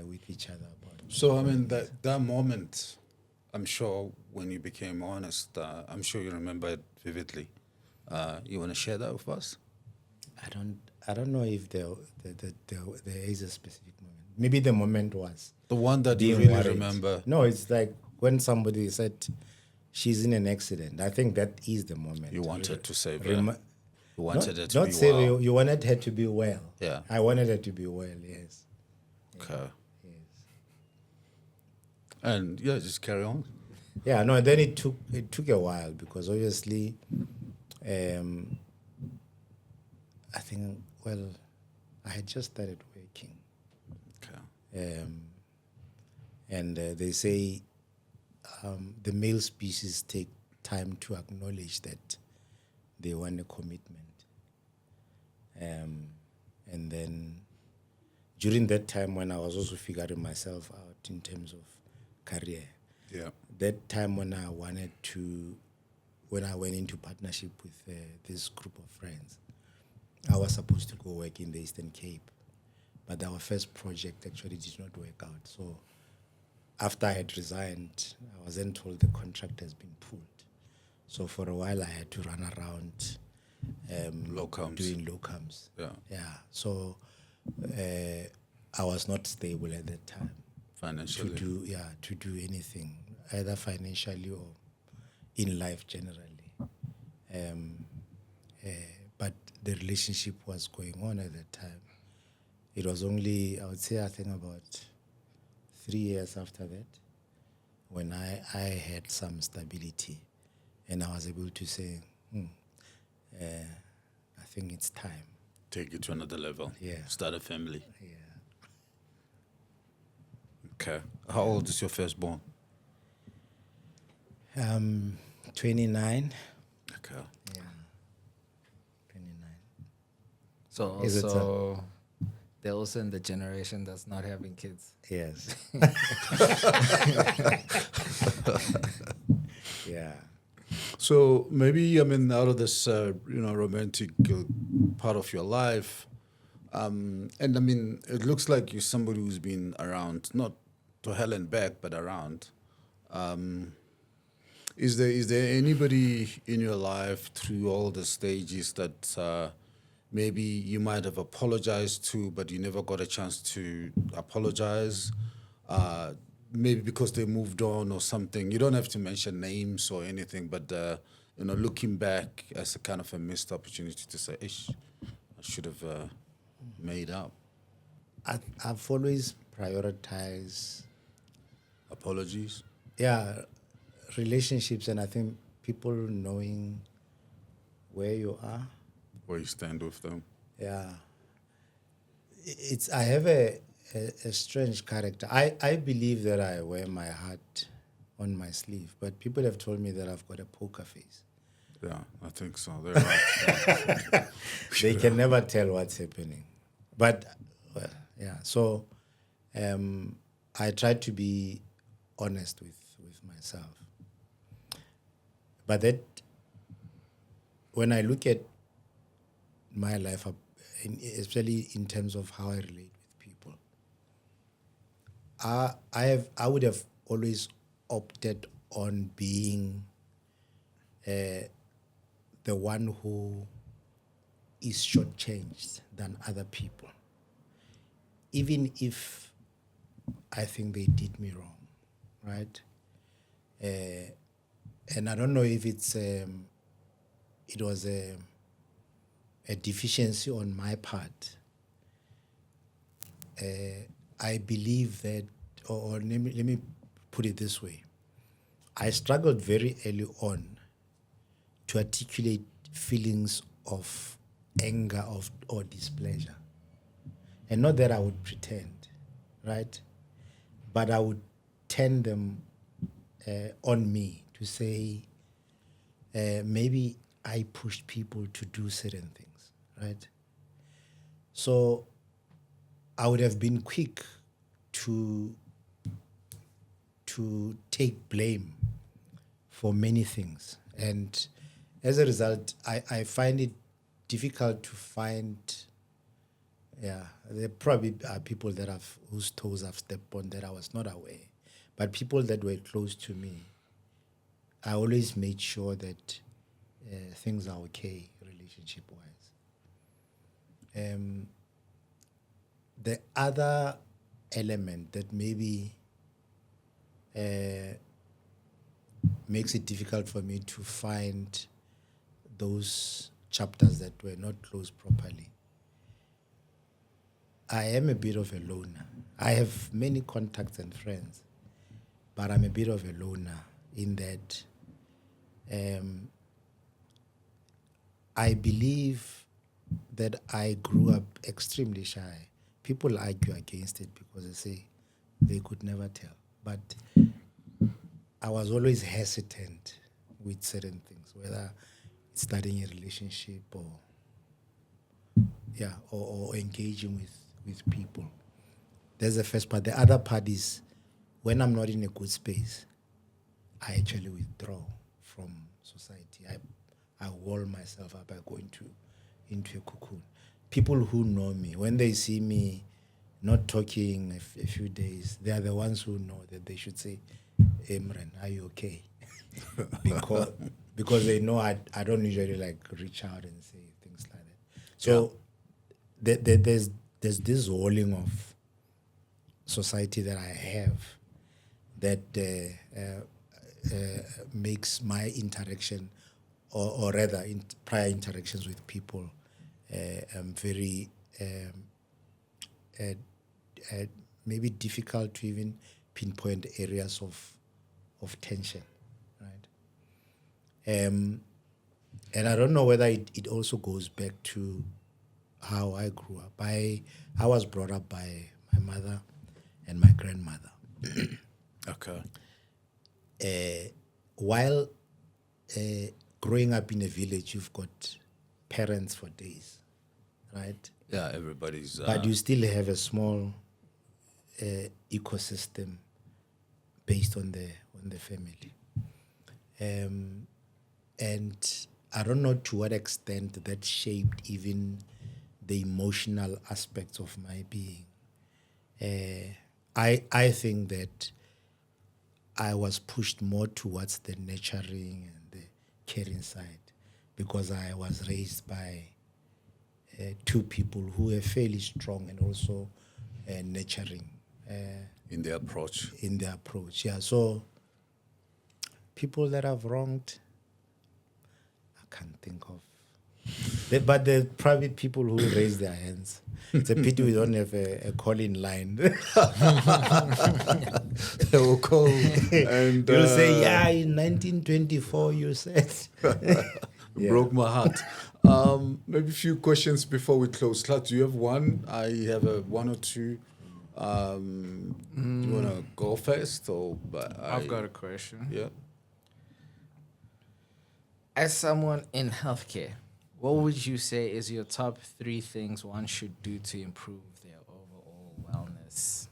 with each other about it. So, I mean, that moment, I'm sure when you became honest, I'm sure you remember it vividly. You want to share that with us? I don't know if there is a specific moment. Maybe the moment was The one that you being really worried. remember. No, it's like when somebody said she's in an accident. I think that is the moment. You wanted to save her. Remi- You wanted her to not be say well. you wanted her to be well. Yeah. I wanted her to be well, yes. Okay. And yeah, just carry on. Yeah, no, then it took a while because obviously I think, well, I had just started working. Okay. And they say the male species take time to acknowledge that they want a commitment. And then during that time when I was also figuring myself out in terms of career, Yeah. that time when I went into partnership with this group of friends, I was supposed to go work in the Eastern Cape, but our first project actually did not work out. So after I had resigned, I was then told the contract has been pulled. So for a while, I had to run around Locums. doing locums. Yeah. Yeah. So I was not stable at that time Financially. to do anything, either financially or in life generally. But the relationship was going on at that time. It was only, I would say, I think about 3 years after that when I had some stability and I was able to say, I think it's time. Take it to another level. Yeah. Start a family. Yeah. Okay. How old is your firstborn? 29. Okay. Yeah. 29. So Is it also, they're also in the generation that's not having kids. Yes. Yeah. So maybe, I mean, out of this, romantic part of your life, and I mean, it looks like you're somebody who's been around, not to hell and back, but around. Is there anybody in your life through all the stages that maybe you might have apologized to, but you never got a chance to apologize? Maybe because they moved on or something. You don't have to mention names or anything, but looking back as a kind of a missed opportunity to say, "Ish, I should have made up." I've always prioritized, Apologies. relationships, and I think people knowing where you are. Where you stand with them. Yeah. I have a strange character. I believe that I wear my heart on my sleeve, but people have told me that I've got a poker face. Yeah, I think so. They're right. They can never tell what's happening. But, well, yeah. So I try to be honest with myself. But that, when I look at my life, especially in terms of how I relate with people, I would have always opted on being the one who is shortchanged than other people, even if I think they did me wrong, right? And I don't know if it was a deficiency on my part. I believe that, or let me put it this way. I struggled very early on to articulate feelings of anger or displeasure. And not that I would pretend, right? But I would turn them on me to say, maybe I pushed people to do certain things, right? So I would have been quick to take blame for many things. And as a result, I find it difficult to find, there probably are people whose toes I've stepped on that I was not aware. But people that were close to me, I always made sure that things are okay relationship-wise. The other element that maybe makes it difficult for me to find those chapters that were not closed properly. I am a bit of a loner. I have many contacts and friends, but I'm a bit of a loner in that I believe that I grew up extremely shy. People argue against it because they say they could never tell. But I was always hesitant with certain things, whether it's starting a relationship or engaging with people. That's the first part. The other part is when I'm not in a good space, I actually withdraw from society. I wall myself up. I go into a cocoon. People who know me, when they see me not talking a few days, they are the ones who know that they should say, Imran, are you okay? because they know I don't usually like reach out and say things like that. So there's this walling of society that I have that makes my interaction, or rather prior interactions with people, very maybe difficult to even pinpoint areas of tension, right? And I don't know whether it also goes back to how I grew up. I was brought up by my mother and my grandmother. Okay. While growing up in a village, you've got parents for days, right? Yeah, everybody's. But you still have a small ecosystem based on the family. And I don't know to what extent that shaped even the emotional aspects of my being. I think that I was pushed more towards the nurturing and the caring side because I was raised by two people who were fairly strong and also nurturing. In their approach. Yeah. So people that I've wronged, I can't think of. But there are probably people who raise their hands. It's a pity we don't have a call-in line. They will call and you'll say, in 1924 you said. Broke my heart. Maybe a few questions before we close. Slat, do you have one? I have one or two. Do you want to go first? I've got a question. Yeah. As someone in healthcare, what would you say is your top 3 things one should do to improve their overall wellness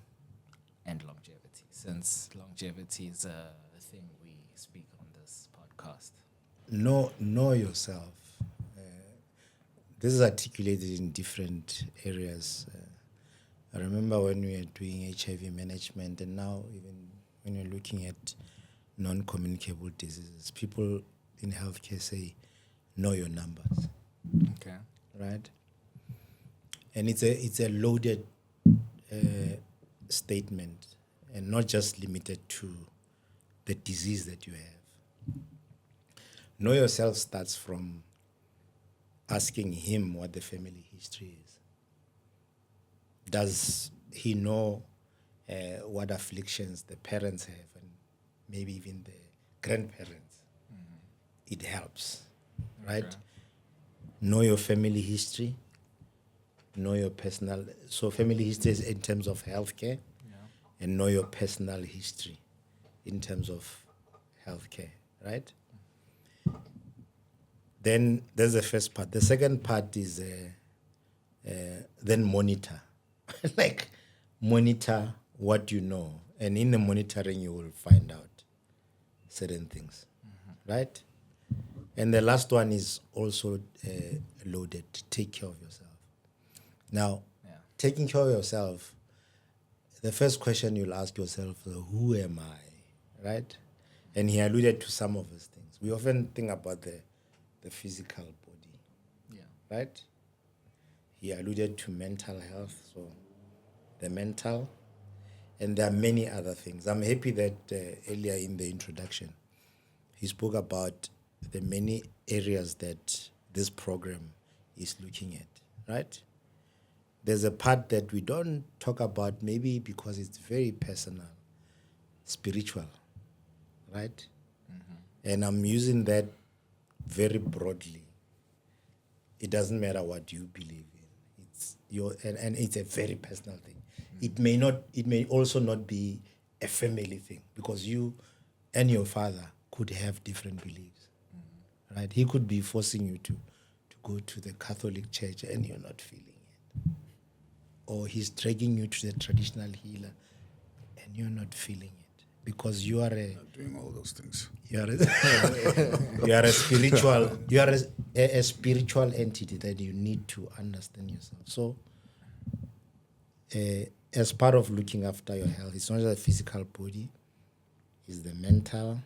and longevity, since longevity is a thing we speak on this podcast? Know yourself. This is articulated in different areas. I remember when we were doing HIV management, and now even when you're looking at non-communicable diseases, people in healthcare say, know your numbers. Okay. Right? And it's a loaded statement, and not just limited to the disease that you have. Know yourself starts from asking him what the family history is. Does he know what afflictions the parents have, and maybe even grandparents, it helps, right? Know your family history, know your personal. So family history is in terms of healthcare, and know your personal history in terms of healthcare, right? Then there's the first part. The second part is then monitor. Like monitor what you know. And in the monitoring, you will find out certain things, right? And the last one is also loaded. Take care of yourself. Now, taking care of yourself, the first question you'll ask yourself, who am I, right? And he alluded to some of those things. We often think about the physical body, right? He alluded to mental health, so the mental, and there are many other things. I'm happy that earlier in the introduction, he spoke about the many areas that this program is looking at, right? There's a part that we don't talk about, maybe because it's very personal, spiritual, right? And I'm using that very broadly. It doesn't matter what you believe in. It's and it's a very personal thing. It may also not be a family thing, because you and your father could have different beliefs, right? He could be forcing you to go to the Catholic Church and you're not feeling it. Or he's dragging you to the traditional healer and you're not feeling it, because you are Not doing all those things. you are a spiritual a spiritual entity that you need to understand yourself. So as part of looking after your health, it's not just the physical body, it's the mental,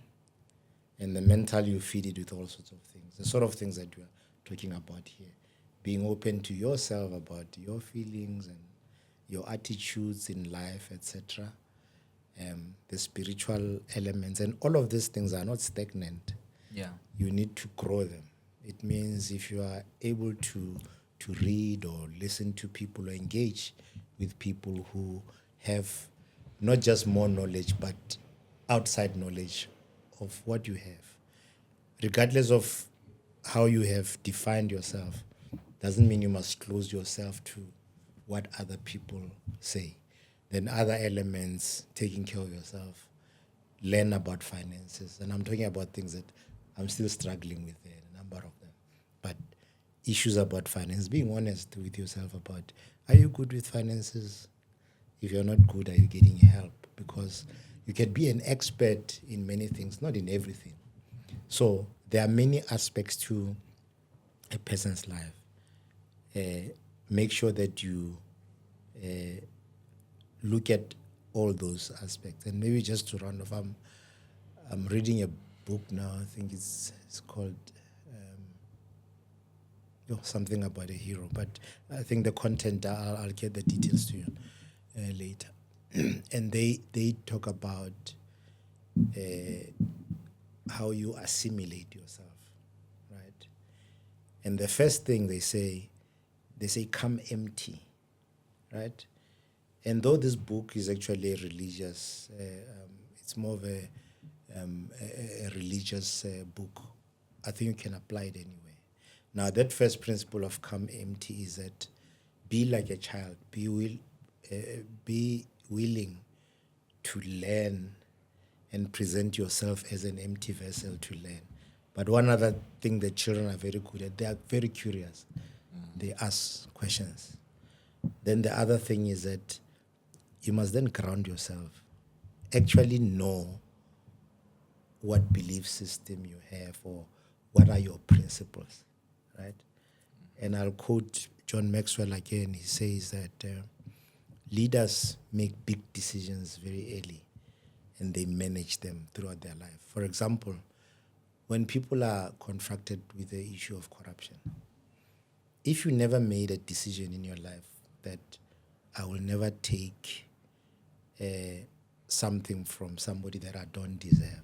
and the mental, you feed it with all sorts of things, the sort of things that we are talking about here. Being open to yourself about your feelings and your attitudes in life, etc. The spiritual elements, and all of these things are not stagnant. You need to grow them. It means if you are able to read or listen to people or engage with people who have not just more knowledge but outside knowledge of what you have, regardless of how you have defined yourself, doesn't mean you must close yourself to what other people say. Then other elements, taking care of yourself, learn about finances. And I'm talking about things that I'm still struggling with, a number of them. But issues about finance, being honest with yourself about, are you good with finances? If you're not good, are you getting help? Because you can be an expert in many things, not in everything. So there are many aspects to a person's life. Make sure that you look at all those aspects. And maybe just to round off, I'm reading a book now. I think it's called something about a hero. But I think the content, I'll get the details to you later. And they talk about how you assimilate yourself, right? And the first thing they say, come empty, right? And though this book is actually a religious, it's more of a religious book, I think you can apply it anyway. Now, that first principle of come empty is that be like a child, be willing to learn and present yourself as an empty vessel to learn. But one other thing that children are very good at, they are very curious. They ask questions. Then the other thing is that you must then ground yourself. Actually know what belief system you have or what are your principles, right? And I'll quote John Maxwell again. He says that leaders make big decisions very early and they manage them throughout their life. For example, when people are confronted with the issue of corruption, if you never made a decision in your life that I will never take something from somebody that I don't deserve,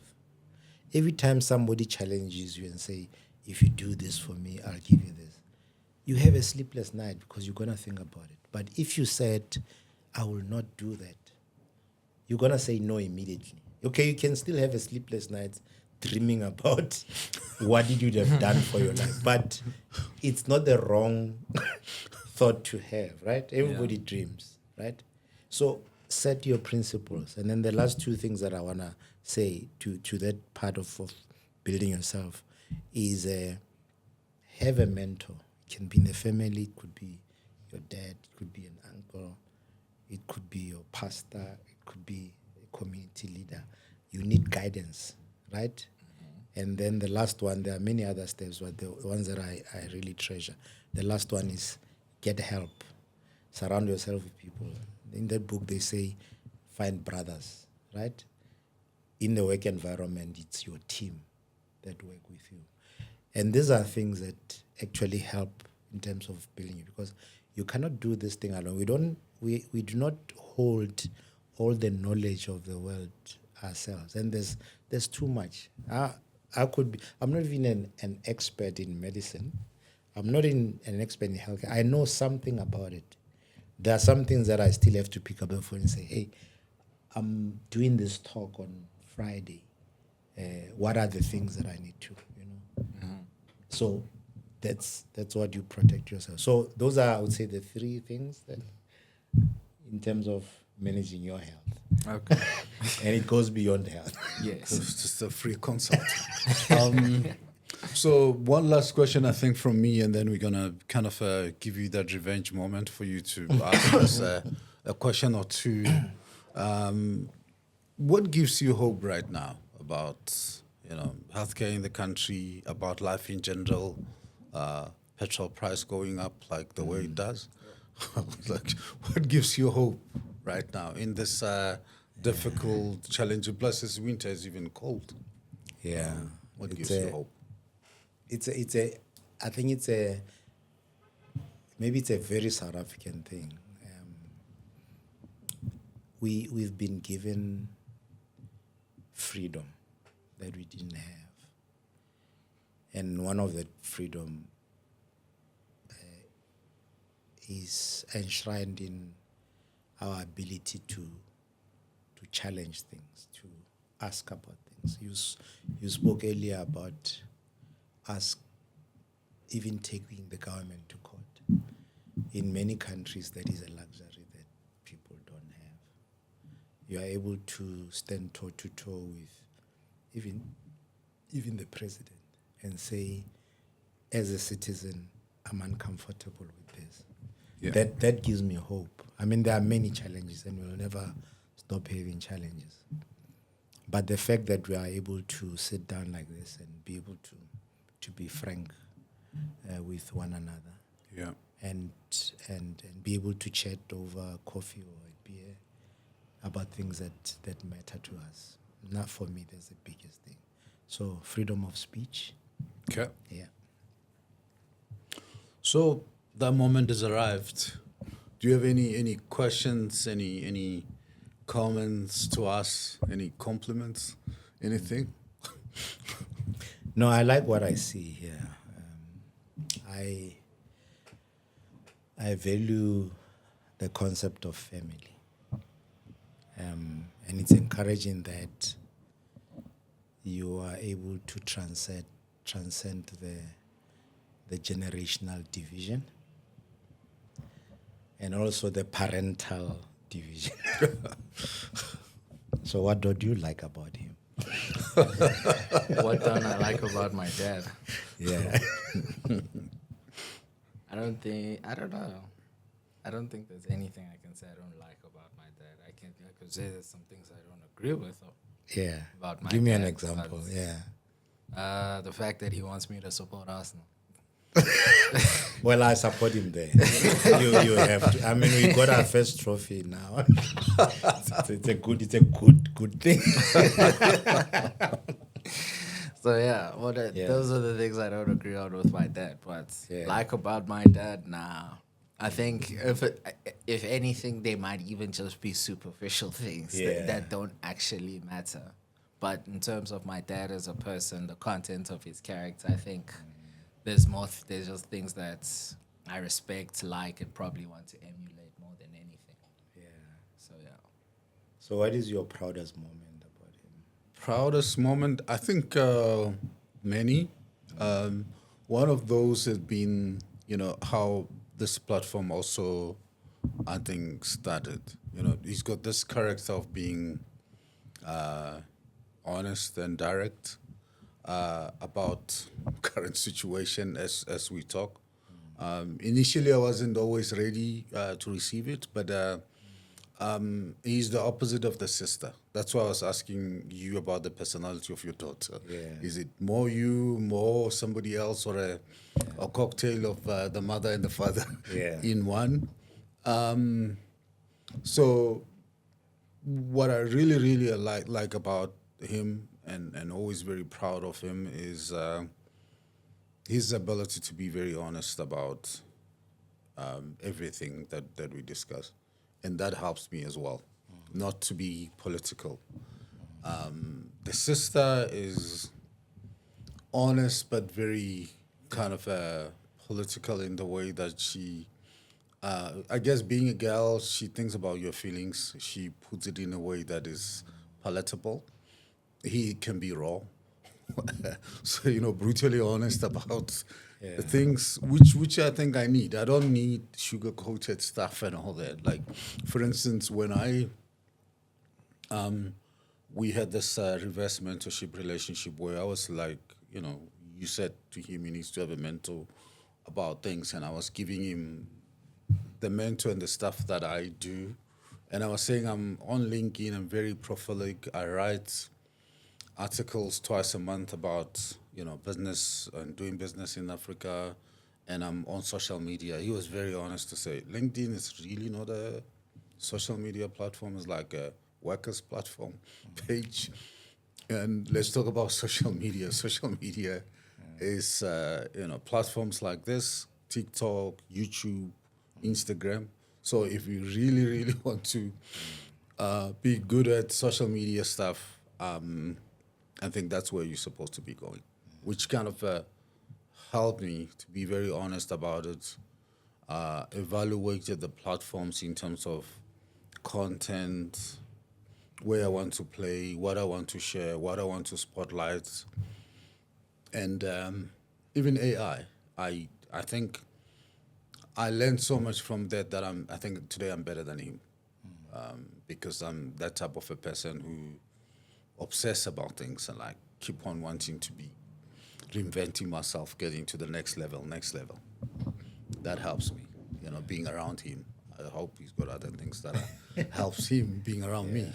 every time somebody challenges you and say, if you do this for me, I'll give you this, you have a sleepless night because you're going to think about it. But if you said, I will not do that, you're going to say no immediately. Okay, you can still have a sleepless night dreaming about what you would have done for your life. But it's not the wrong thought to have, right? Everybody dreams, right? So set your principles. And then the last two things that I want to say to that part of building yourself is have a mentor. It can be in the family, it could be your dad, it could be an uncle, it could be your pastor, it could be a community leader. You need guidance, right? And then the last one, there are many other steps, but the ones that I really treasure. The last one is get help. Surround yourself with people. In that book, they say, find brothers, right? In the work environment, it's your team that work with you. And these are things that actually help in terms of building you, because you cannot do this thing alone. We do not hold all the knowledge of the world ourselves. And there's too much. I'm not even an expert in medicine. I'm not an expert in healthcare. I know something about it. There are some things that I still have to pick up the phone and say, hey, I'm doing this talk on Friday. What are the things that I need to, So that's what you protect yourself. So those are, I would say, the three things that, in terms of managing your health. Okay. And it goes beyond health. Yes. It's just a free consult. So one last question, I think, from me, and then we're going to kind of give you that revenge moment for you to ask us a question or two. What gives you hope right now about, healthcare in the country, about life in general, petrol price going up like the way it does? Like, what gives you hope right now in this difficult, challenging, plus this winter is even cold? Yeah. What gives you hope? I think maybe it's a very South African thing. We've been given freedom that we didn't have. And one of the freedom is enshrined in our ability to challenge things, to ask about things. You spoke earlier about us even taking the government to court. In many countries, that is a luxury that people don't have. You are able to stand toe-to-toe with even the president and say, as a citizen, I'm uncomfortable with this. Yeah. That gives me hope. I mean, there are many challenges, and we'll never stop having challenges. But the fact that we are able to sit down like this and be able to be frank with one another, Yeah. and be able to chat over coffee or a beer about things that matter to us. Not for me, that's the biggest thing. So freedom of speech. Okay. Yeah. So that moment has arrived. Do you have any questions, any comments to us, any compliments, anything? No, I like what I see here. I value the concept of family. And it's encouraging that you are able to transcend the generational division and also the parental division. So what do you like about him? What don't I like about my dad? Yeah. I don't know. I don't think there's anything I can say I don't like about my dad. I could say there's some things I don't agree with. Yeah. About my Give me an dad, example. but, Yeah. The fact that he wants me to support Arsenal. Well, I support him there. you have to. I mean, we got our first trophy now. It's a good thing. So yeah, those are the things I don't agree on with my dad. But like about my dad, I think if anything, they might even just be superficial things that don't actually matter. But in terms of my dad as a person, the content of his character, I think there's just things that I respect, like, and probably want to emulate more than anything. Yeah. So yeah. So what is your proudest moment about him? Proudest moment, I think many. One of those has been, how this platform also, I think, started. He's got this character of being honest and direct about current situation as we talk. Initially, I wasn't always ready to receive it, but he's the opposite of the sister. That's why I was asking you about the personality of your daughter. Yeah. Is it more you, more somebody else, or a cocktail of the mother and the father Yeah. in one? So what I really, really like about him and always very proud of him is his ability to be very honest about everything that we discuss. And that helps me as well, not to be political. The sister is honest but very kind of political in the way that she, I guess being a girl, she thinks about your feelings. She puts it in a way that is palatable. He can be raw. So, brutally honest about the things which I think I need. I don't need sugar-coated stuff and all that. Like, for instance, when we had this reverse mentorship relationship where I was like, you said to him he needs to have a mentor about things, and I was giving him the mentor and the stuff that I do. And I was saying I'm on LinkedIn, I'm very prolific. I write articles twice a month about, business and doing business in Africa, and I'm on social media. He was very honest to say, LinkedIn is really not a social media platform. It's like a workers platform page. And let's talk about social media. Social media is, platforms like this, TikTok, YouTube, Instagram. So if you really, really want to be good at social media stuff, I think that's where you're supposed to be going, which kind of helped me to be very honest about it, evaluated the platforms in terms of content, where I want to play, what I want to share, what I want to spotlight, and even AI. I think I learned so much from that I think today I'm better than him, because I'm that type of a person who obsess about things and like keep on wanting to be reinventing myself, getting to the next level. That helps me, being around him. I hope he's got other things that helps him being around me.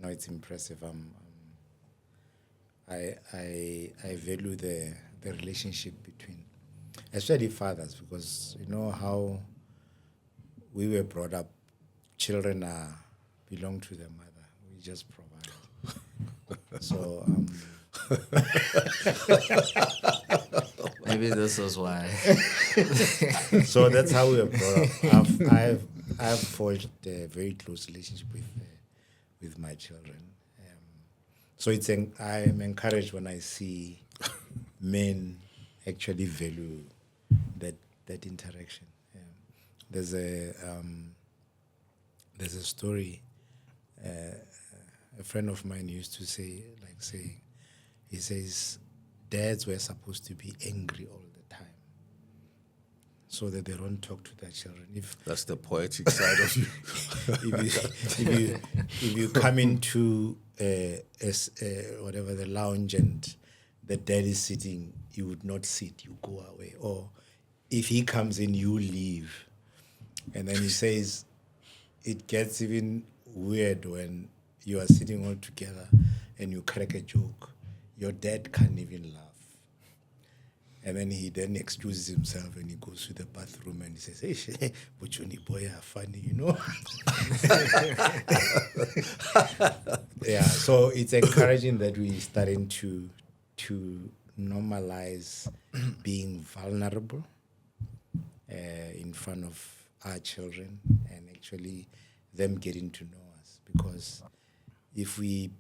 No, it's impressive. I value the relationship between, especially fathers, because you know how we were brought up. Children belong to their mother. We just provide. So Maybe this was why. so that's how we were brought up. I've forged a very close relationship with my children. So I'm encouraged when I see men actually value that interaction. There's a story. A friend of mine used to say, he says, dads were supposed to be angry all the time so that they don't talk to their children. That's the poetic side of you. if you come into whatever the lounge and the dad is sitting, you would not sit, you go away. Or if he comes in, you leave. And then he says, it gets even weird when you are sitting all together and you crack a joke. Your dad can't even laugh. And then he excuses himself and he goes to the bathroom and he says, hey, Buchuni boy are funny, Yeah, so it's encouraging that we're starting to normalize being vulnerable in front of our children and actually them getting to know us. Because if we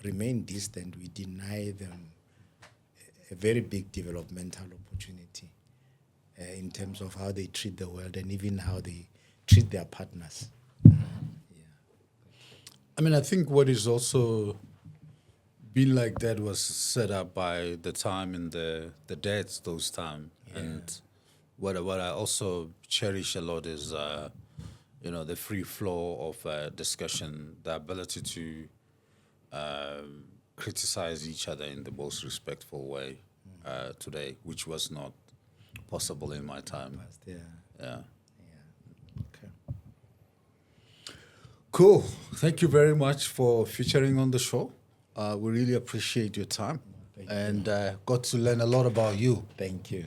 remain distant, we deny them a very big developmental opportunity in terms of how they treat the world and even how they treat their partners. I mean, I think what is also been like that was set up by the time in the dads those time. And what I also cherish a lot is, the free flow of discussion, the ability to criticize each other in the most respectful way today, which was not possible in my time. Yeah. Yeah. Okay. Cool. Thank you very much for featuring on the show. We really appreciate your time and got to learn a lot about you. Thank you.